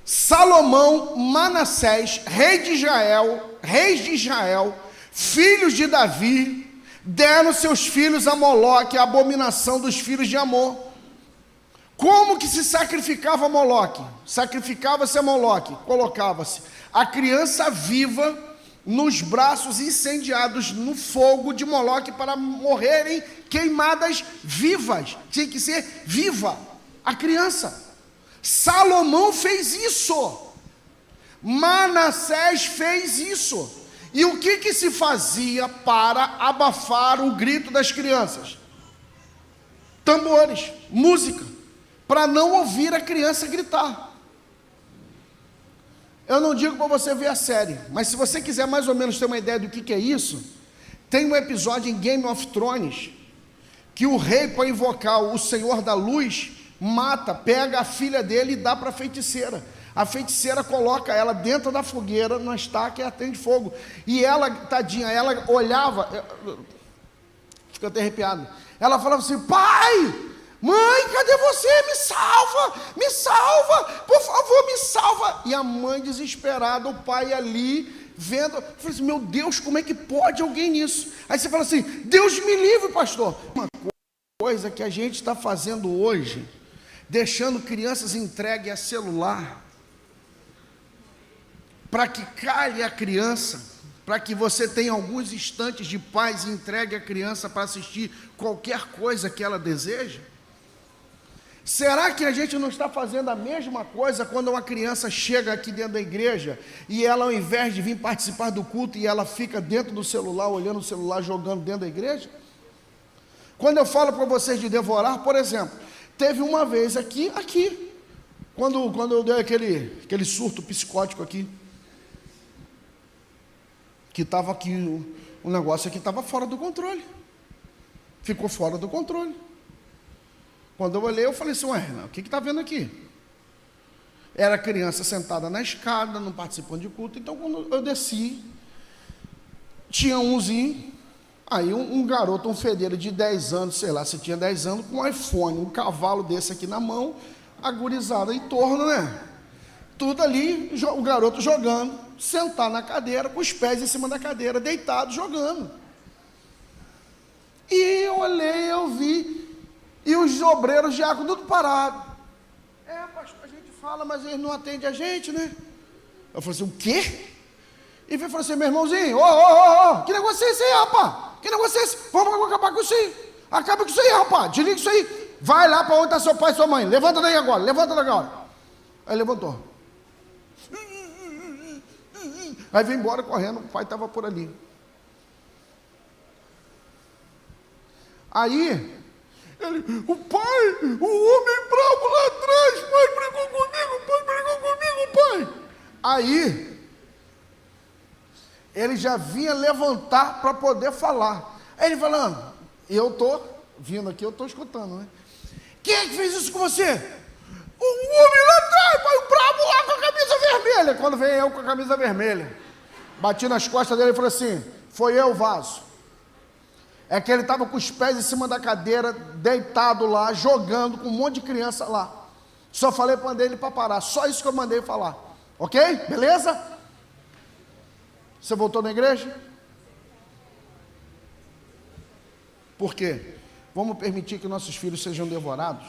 Salomão, Manassés, reis de Israel, filhos de Davi, deram seus filhos a Moloque, a abominação dos filhos de Amor. Como que se sacrificava Moloque? Sacrificava-se a Moloque, colocava-se a criança viva nos braços incendiados no fogo de Moloque para morrerem queimadas vivas. Tinha que ser viva a criança. Salomão fez isso. Manassés fez isso. E o que se fazia para abafar o grito das crianças? Tambores, música, para não ouvir a criança gritar. Eu não digo para você ver a série, mas se você quiser mais ou menos ter uma ideia do que é isso, tem um episódio em Game of Thrones, que o rei, para invocar o Senhor da Luz, pega a filha dele e dá para a feiticeira. A feiticeira coloca ela dentro da fogueira, na estaca, e atende fogo. E ela, tadinha, ela olhava, fica até arrepiado. Ela falava assim: pai, mãe, cadê você? Me salva, por favor, me salva. E a mãe desesperada, o pai ali, vendo, falou assim: meu Deus, como é que pode alguém nisso? Aí você fala assim: Deus me livre, pastor. Uma coisa que a gente está fazendo hoje, deixando crianças entregues a celular, para que calhe a criança, para que você tenha alguns instantes de paz e entregue a criança para assistir qualquer coisa que ela deseja. Será que a gente não está fazendo a mesma coisa quando uma criança chega aqui dentro da igreja e ela, ao invés de vir participar do culto, e ela fica dentro do celular, olhando o celular, jogando dentro da igreja? Quando eu falo para vocês de devorar, por exemplo, teve uma vez aqui, quando eu dei aquele surto psicótico aqui, que estava aqui, o negócio aqui estava fora do controle, ficou fora do controle. Quando eu olhei, eu falei assim: ué, o que está vendo aqui? Era a criança sentada na escada, não participando de culto. Então, quando eu desci, tinha umzinho, aí um garoto, um fedeiro de 10 anos, sei lá se tinha 10 anos, com um iPhone, um cavalo desse aqui na mão, a gurizada em torno, né? Tudo ali, o garoto jogando, sentado na cadeira, com os pés em cima da cadeira, deitado, jogando. E eu olhei, eu vi, e os obreiros de água tudo parado. Pastor, a gente fala, mas eles não atendem a gente, né? Eu falei assim: o quê? E veio e falou assim: meu irmãozinho, que negócio é esse aí, rapaz? Que negócio é esse? Vamos acabar com isso aí. Acaba com isso aí, rapaz. Desliga isso aí. Vai lá para onde está seu pai e sua mãe. Levanta daí agora, levanta daí agora. Aí levantou. Aí veio embora correndo, o pai estava por ali. Aí, o pai, o homem bravo lá atrás, pai brigou comigo, pai. Aí, ele já vinha levantar para poder falar. Aí ele falando, eu estou vindo aqui, eu estou escutando, né? Quem é que fez isso com você? O homem lá atrás, pai, o brabo lá com a camisa vermelha. Quando veio eu com a camisa vermelha, bati nas costas dele e falei assim: foi eu, vaso. É que ele estava com os pés em cima da cadeira, deitado lá, jogando com um monte de criança lá. Só falei para ele para parar, só isso que eu mandei falar. Ok? Beleza? Você voltou na igreja? Por quê? Vamos permitir que nossos filhos sejam devorados?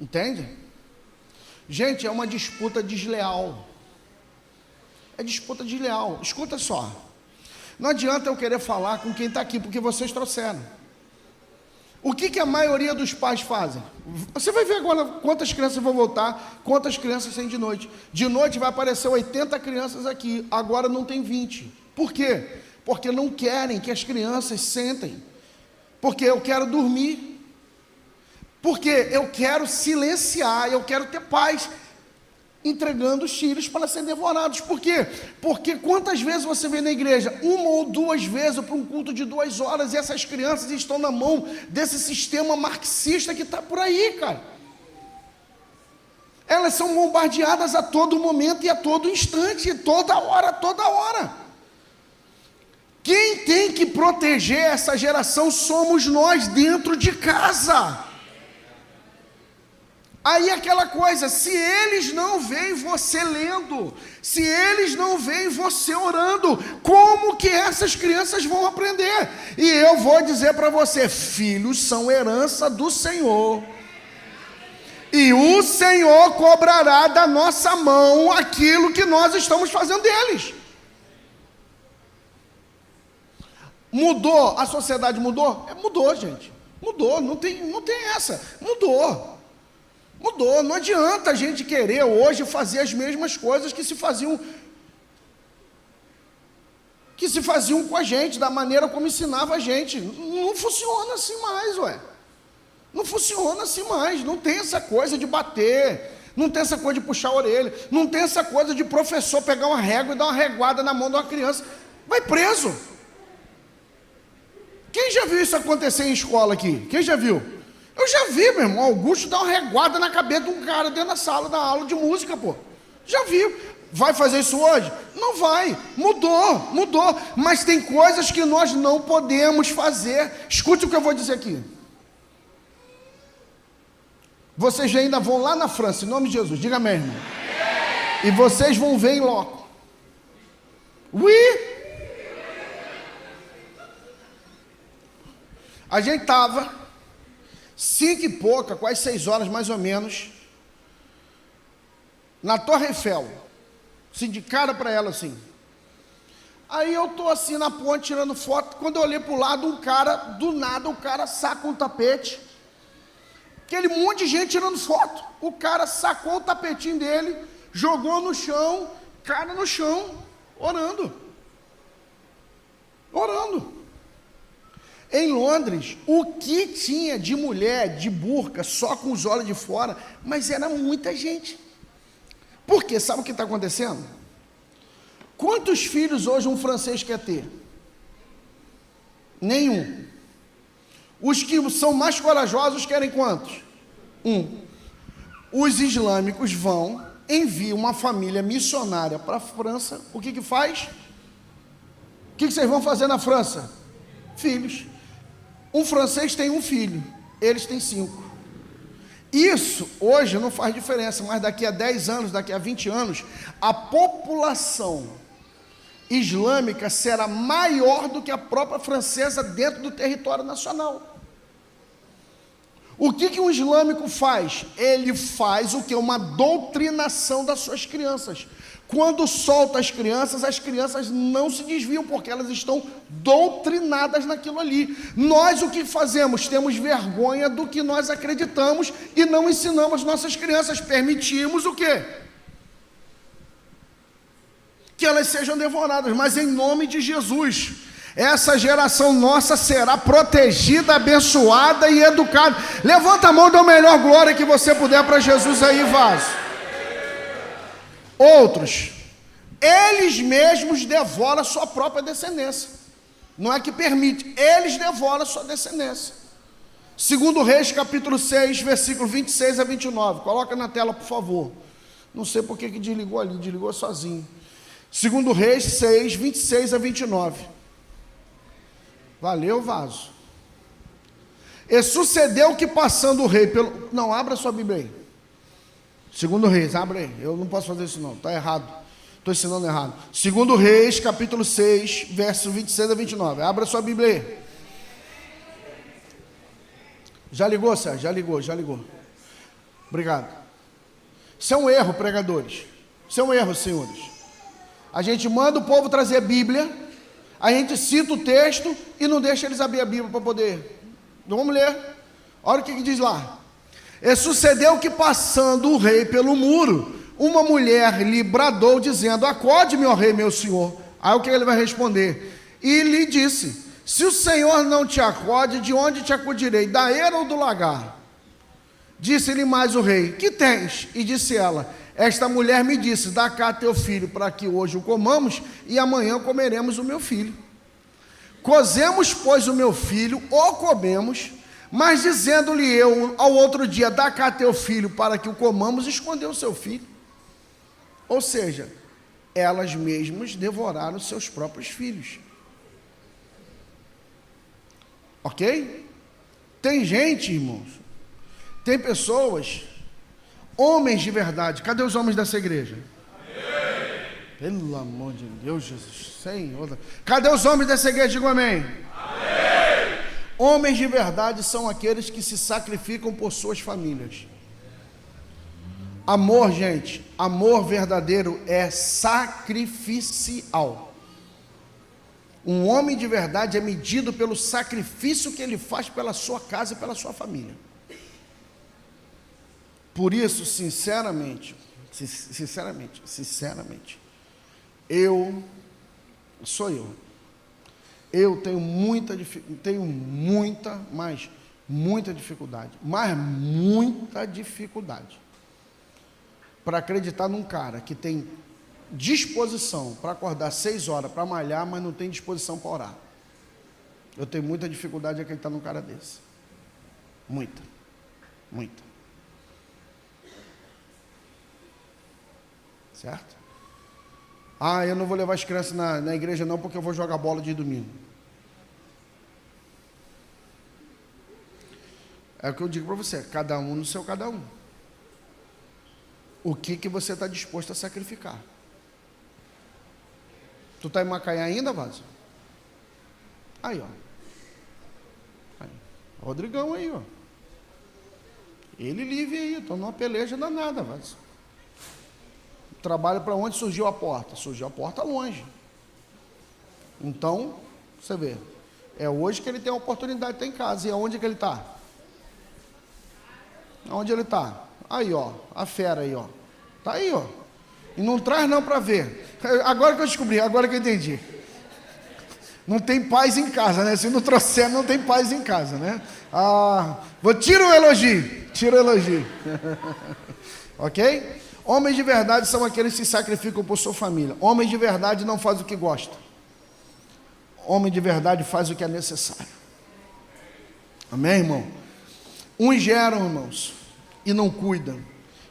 Entende? Gente, é uma disputa desleal. É disputa desleal. Escuta só. Não adianta eu querer falar com quem está aqui, porque vocês trouxeram. O que a maioria dos pais fazem? Você vai ver agora quantas crianças vão voltar, quantas crianças tem de noite. De noite vai aparecer 80 crianças aqui, agora não tem 20. Por quê? Porque não querem que as crianças sentem. Porque eu quero dormir. Porque eu quero silenciar, eu quero ter paz. Entregando os filhos para serem devorados. Por quê? Porque quantas vezes você vê na igreja? Uma ou duas vezes para um culto de 2 horas e essas crianças estão na mão desse sistema marxista que está por aí, cara. Elas são bombardeadas a todo momento e a todo instante, toda hora, toda hora. Quem tem que proteger essa geração somos nós dentro de casa. Aí aquela coisa, se eles não veem você lendo, se eles não veem você orando, como que essas crianças vão aprender? E eu vou dizer para você, filhos são herança do Senhor. E o Senhor cobrará da nossa mão aquilo que nós estamos fazendo deles. Mudou? A sociedade mudou? Mudou, gente. Mudou, não tem essa. Mudou, não adianta a gente querer hoje fazer as mesmas coisas que se faziam com a gente, da maneira como ensinava a gente. Não funciona assim mais, ué. Não funciona assim mais, não tem essa coisa de bater, não tem essa coisa de puxar a orelha, não tem essa coisa de professor pegar uma régua e dar uma reguada na mão de uma criança, vai preso. Quem já viu isso acontecer em escola aqui? Quem já viu? Eu já vi, meu irmão, Augusto dar uma reguada na cabeça de um cara dentro da sala da aula de música, pô. Já vi. Vai fazer isso hoje? Não vai. Mudou. Mas tem coisas que nós não podemos fazer. Escute o que eu vou dizer aqui. Vocês ainda vão lá na França, em nome de Jesus, diga amém, irmão. E vocês vão ver em loco. A gente estava 5 e pouca, quase 6 horas mais ou menos, na Torre Eiffel, assim, de cara para ela assim. Aí eu estou assim na ponte tirando foto, quando eu olhei para o lado, do nada o cara saca um tapete, aquele monte de gente tirando foto, o cara sacou o tapetinho dele, jogou no chão, cara no chão, orando. Em Londres, o que tinha de mulher de burca, só com os olhos de fora, mas era muita gente. Por quê? Sabe o que está acontecendo? Quantos filhos hoje um francês quer ter? Nenhum. Os que são mais corajosos querem quantos? 1. Os islâmicos enviam uma família missionária para a França. O que faz? O que vocês vão fazer na França? Filhos. Um francês tem 1 filho, eles têm 5. Isso hoje não faz diferença, mas daqui a 10 anos, daqui a 20 anos, a população islâmica será maior do que a própria francesa dentro do território nacional. O que um islâmico faz? Ele faz o que? Uma doutrinação das suas crianças. Quando solta as crianças não se desviam, porque elas estão doutrinadas naquilo ali. Nós o que fazemos? Temos vergonha do que nós acreditamos e não ensinamos nossas crianças. Permitimos o quê? Que elas sejam devoradas, mas em nome de Jesus, essa geração nossa será protegida, abençoada e educada. Levanta a mão e dá a melhor glória que você puder para Jesus aí, vaso. Outros, eles mesmos devoram a sua própria descendência. Não é que permite, eles devoram a sua descendência. 2 Reis, capítulo 6, versículo 26 a 29. Coloca na tela, por favor. Não sei por que desligou ali, desligou sozinho. 2 Reis 6, 26 a 29. Valeu, vaso. E sucedeu que passando o rei pelo... Não, abra sua Bíblia aí. 2 Reis, abre aí. Eu não posso fazer isso não, está errado. Estou ensinando errado. 2 Reis, capítulo 6, verso 26 a 29. Abra sua Bíblia aí. Já ligou, Sérgio? Já ligou. Obrigado. Isso é um erro, pregadores. Isso é um erro, senhores. A gente manda o povo trazer a Bíblia, a gente cita o texto e não deixa eles abrir a Bíblia para poder. Vamos ler. Olha o que diz lá. E sucedeu que, passando o rei pelo muro, uma mulher lhe bradou, dizendo: acode-me, ó rei, meu senhor. Aí o que ele vai responder? E lhe disse: se o Senhor não te acode, de onde te acudirei? Da eira ou do lagar? Disse-lhe mais o rei: que tens? E disse ela: esta mulher me disse: dá cá teu filho, para que hoje o comamos, e amanhã comeremos o meu filho. Cozemos, pois, o meu filho, o comemos, mas dizendo-lhe eu ao outro dia: dá cá teu filho, para que o comamos, escondeu o seu filho. Ou seja, elas mesmas devoraram seus próprios filhos. Ok? Tem gente, irmãos, tem pessoas, homens de verdade. Cadê os homens dessa igreja? Amém. Pelo amor de Deus, Jesus, Senhor. Cadê os homens dessa igreja? Digam amém. Amém. Homens de verdade são aqueles que se sacrificam por suas famílias. Amor, gente, amor verdadeiro é sacrificial. Um homem de verdade é medido pelo sacrifício que ele faz pela sua casa e pela sua família. Por isso, sinceramente, eu tenho muita dificuldade para acreditar num cara que tem disposição para acordar 6 horas para malhar, mas não tem disposição para orar. Eu tenho muita dificuldade de acreditar num cara desse. Muita. Certo? Eu não vou levar as crianças na igreja não, porque eu vou jogar bola de domingo. É o que eu digo para você, cada um no seu cada um. O que você está disposto a sacrificar? Tu está em Macaé ainda, Vaso? Aí, ó. Aí. Rodrigão aí, ó. Ele livre aí, estou numa peleja danada, Vaso. Trabalho para onde surgiu a porta? Surgiu a porta longe. Então, você vê, é hoje que ele tem a oportunidade de estar em casa. E aonde que ele está? Aonde ele está? Aí, ó, a fera aí, ó. Está aí, ó. E não traz não para ver. Agora que eu descobri, agora que eu entendi. Não tem paz em casa, né? Se não trouxer, não tem paz em casa, né? Tira o elogio. Ok? Homens de verdade são aqueles que se sacrificam por sua família. Homens de verdade não fazem o que gosta. Homem de verdade faz o que é necessário. Amém, irmão? Uns geram, irmãos, e não cuidam.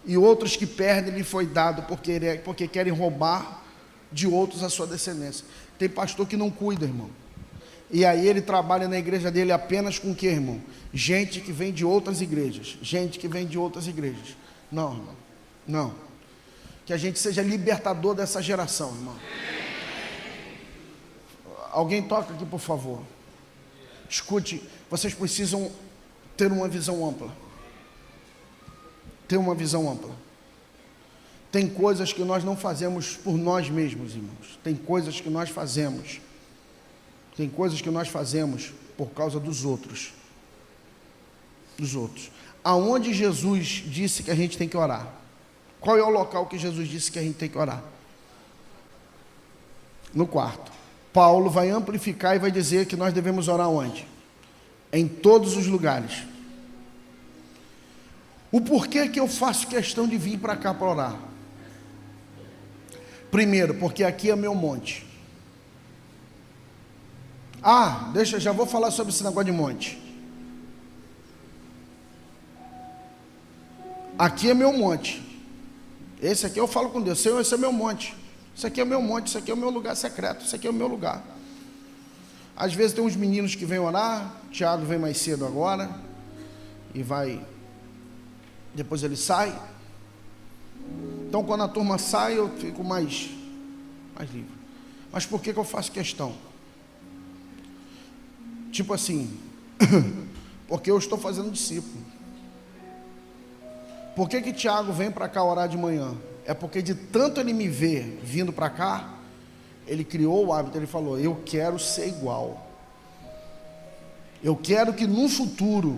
E outros que perdem lhe foi dado porque querem roubar de outros a sua descendência. Tem pastor que não cuida, irmão. E aí ele trabalha na igreja dele apenas com o que, irmão? Gente que vem de outras igrejas. Não, irmão. Não. Que a gente seja libertador dessa geração, irmão. Alguém toca aqui, por favor. Escute, vocês precisam ter uma visão ampla. Tem coisas que nós não fazemos por nós mesmos, irmãos. Tem coisas que nós fazemos por causa dos outros. Aonde Jesus disse que a gente tem que orar? Qual é o local que Jesus disse que a gente tem que orar? No quarto. Paulo vai amplificar e vai dizer que nós devemos orar onde? Em todos os lugares. O porquê que eu faço questão de vir para cá para orar? Primeiro, porque aqui é meu monte. Já vou falar sobre esse negócio de monte. Aqui é meu monte. Esse aqui eu falo com Deus: Senhor, esse é meu monte. Isso aqui é meu monte, isso aqui é o meu lugar secreto, isso aqui é o meu lugar. Às vezes tem uns meninos que vêm orar. Tiago vem mais cedo agora e vai, depois ele sai. Então quando a turma sai eu fico mais livre. Mas por que eu faço questão? Tipo assim, porque eu estou fazendo discípulo. Por que Tiago vem para cá orar de manhã? É porque de tanto ele me ver vindo para cá, ele criou o hábito, ele falou, eu quero ser igual. Eu quero que num futuro,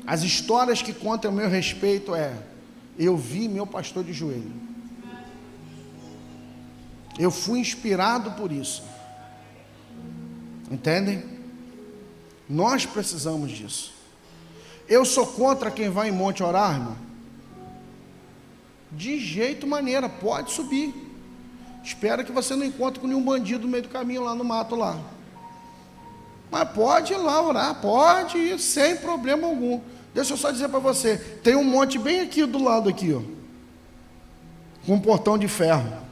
as histórias que contam a meu respeito eu vi meu pastor de joelho. Eu fui inspirado por isso. Entendem? Nós precisamos disso. Eu sou contra quem vai em monte orar, irmão? De jeito maneira, pode subir. Espera que você não encontre com nenhum bandido no meio do caminho lá no mato lá. Mas pode ir lá orar, pode ir sem problema algum. Deixa eu só dizer para você, tem um monte bem aqui do lado aqui, ó, com um portão de ferro.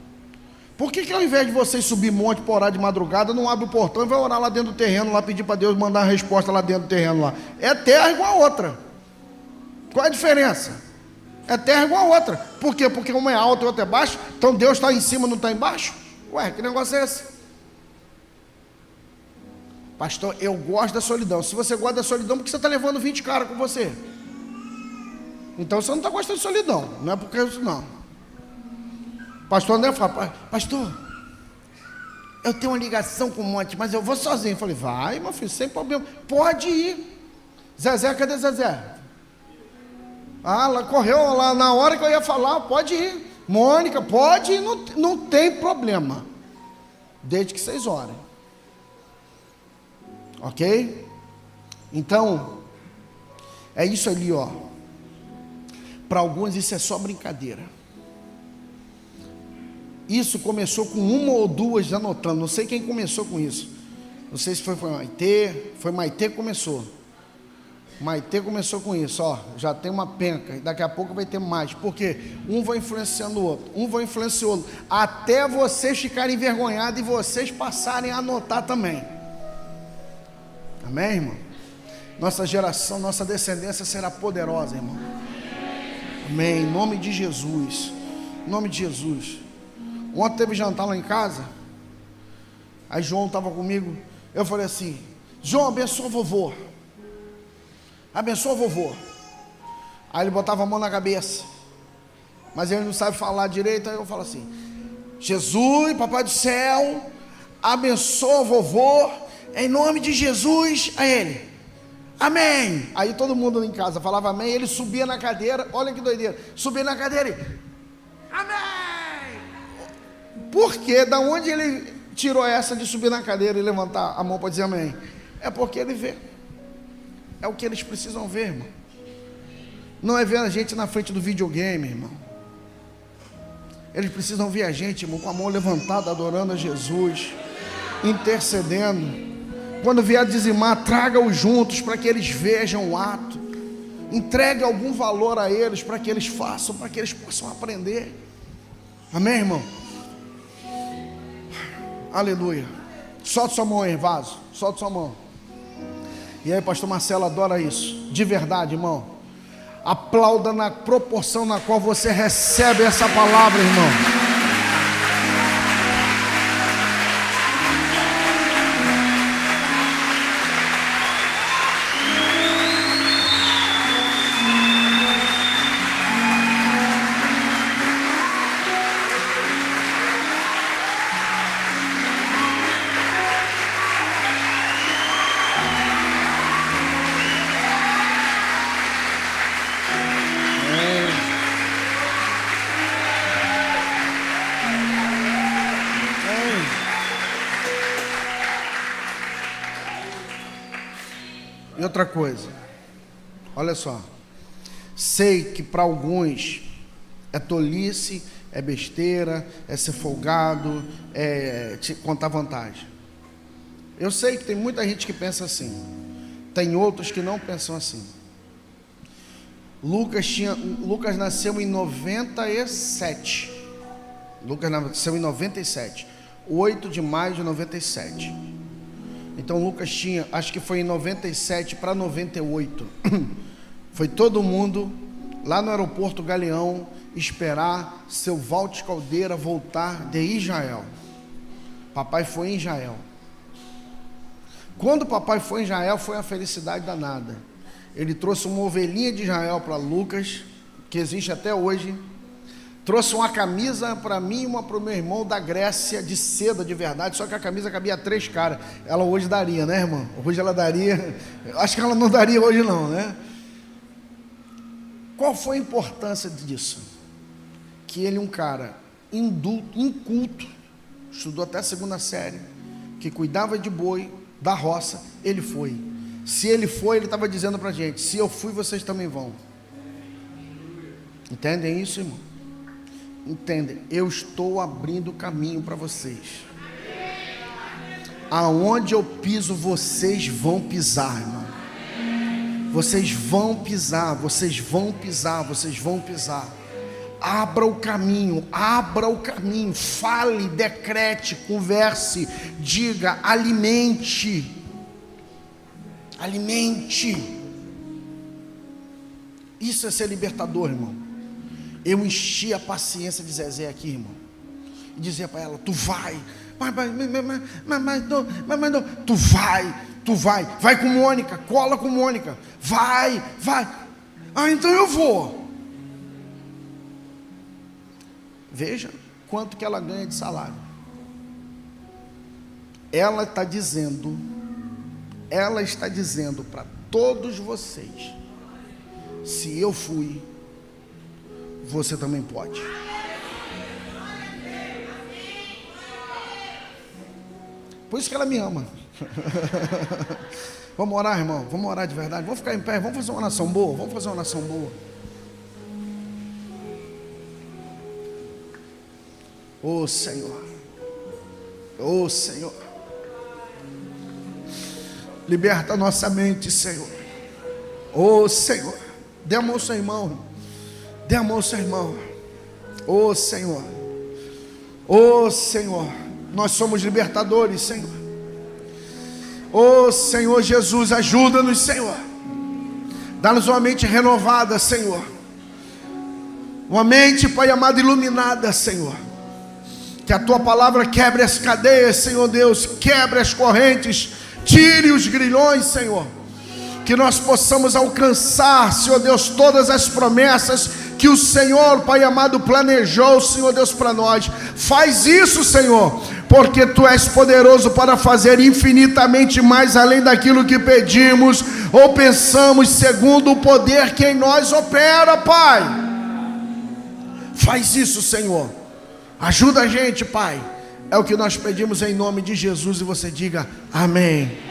Por que ao invés de vocês subir monte para orar de madrugada, não abre o portão e vai orar lá dentro do terreno, lá pedir para Deus mandar a resposta lá dentro do terreno lá? É terra igual a outra. Qual é a diferença? É terra igual a outra. Por quê? Porque uma é alta e outra é baixa. Então Deus está em cima, não está embaixo? Ué, que negócio é esse? Pastor, eu gosto da solidão. Se você gosta da solidão, por que você está levando 20 caras com você? Então você não está gostando de solidão. Não é porque isso não. Pastor André fala, pastor, eu tenho uma ligação com um monte, mas eu vou sozinho. Eu falei, vai, meu filho, sem problema. Pode ir. Zezé, cadê Zezé? Ah, ela correu lá na hora que eu ia falar, pode ir. Mônica, pode ir, não tem problema. Desde que vocês orem. Ok? Então, é isso ali, ó. Para alguns isso é só brincadeira. Isso começou com uma ou duas anotando. Não sei quem começou com isso. Não sei se foi Maitê. Foi Maitê que começou. Maitê começou com isso, ó. Já tem uma penca. E daqui a pouco vai ter mais. Porque um vai influenciando o outro. Um vai influenciando o outro. Até vocês ficarem envergonhados e vocês passarem a anotar também. Amém, irmão? Nossa geração, nossa descendência será poderosa, irmão. Amém. Em nome de Jesus. Em nome de Jesus. Ontem teve jantar lá em casa. Aí João estava comigo. Eu falei assim, João, abençoa o vovô. Abençoa o vovô. Aí ele botava a mão na cabeça. Mas ele não sabe falar direito. Aí eu falo assim, Jesus, papai do céu, abençoa o vovô, em nome de Jesus. Aí ele, amém. Aí todo mundo em casa falava amém. Ele subia na cadeira, olha que doideira. Subia na cadeira e, amém. Por quê? Da onde ele tirou essa de subir na cadeira e levantar a mão para dizer amém? É porque ele vê. É o que eles precisam ver, irmão. Não é ver a gente na frente do videogame, irmão. Eles precisam ver a gente, irmão, com a mão levantada, adorando a Jesus, intercedendo. Quando vier dizimar, traga-os juntos para que eles vejam o ato. Entregue algum valor a eles para que eles façam, para que eles possam aprender. Amém, irmão? Aleluia. Solta sua mão aí, vaso. Solta sua mão. E aí, pastor Marcelo adora isso. De verdade, irmão. Aplauda na proporção na qual você recebe essa palavra, irmão. Outra coisa, olha só, sei que para alguns é tolice, é besteira, é ser folgado, é te contar vantagem. Eu sei que tem muita gente que pensa assim, tem outros que não pensam assim. Lucas nasceu em 97. Lucas nasceu em 97, 8 de maio de 97. Então Lucas tinha, acho que foi em 97 para 98. Foi todo mundo lá no aeroporto Galeão esperar seu Walter Caldeira voltar de Israel. Papai foi em Israel. Quando o papai foi em Israel, foi uma felicidade danada. Ele trouxe uma ovelhinha de Israel para Lucas, que existe até hoje. Trouxe uma camisa para mim e uma para o meu irmão da Grécia, de seda de verdade, só que a camisa cabia 3 caras. Ela hoje daria, né, irmão? Hoje ela daria, acho que ela não daria hoje não, né? Qual foi a importância disso? Que ele, um cara inculto, estudou até a 2ª série, que cuidava de boi, da roça, ele foi. Se ele foi, ele estava dizendo para a gente: se eu fui, vocês também vão. Entendem isso, irmão? Entendem? Eu estou abrindo caminho para vocês. Aonde eu piso, vocês vão pisar, irmão. Vocês vão pisar, vocês vão pisar, vocês vão pisar. Abra o caminho, fale, decrete, converse, diga, alimente. Isso é ser libertador, irmão. Eu enchi a paciência de Zezé aqui, irmão, e dizia para ela: tu vai, mas não, tu vai com Mônica, cola com Mônica, vai, então eu vou. Veja quanto que ela ganha de salário. Ela está dizendo para todos vocês: se eu fui, você também pode. Por isso que ela me ama. Vamos orar, irmão, vamos orar de verdade, vamos ficar em pé, vamos fazer uma oração boa, Oh Senhor, liberta nossa mente, Senhor. Oh Senhor, dê a mão ao seu irmão, oh Senhor, nós somos libertadores, Senhor. Oh Senhor Jesus, ajuda-nos, Senhor. Dá-nos uma mente renovada, Senhor. Uma mente, Pai amado, iluminada, Senhor. Que a Tua palavra quebre as cadeias, Senhor Deus. Quebre as correntes, tire os grilhões, Senhor. Que nós possamos alcançar, Senhor Deus, todas as promessas que o Senhor, Pai amado, planejou, Senhor Deus, para nós. Faz isso, Senhor, porque Tu és poderoso para fazer infinitamente mais além daquilo que pedimos ou pensamos, segundo o poder que em nós opera, Pai. Faz isso, Senhor. Ajuda a gente, Pai. É o que nós pedimos em nome de Jesus, e você diga amém.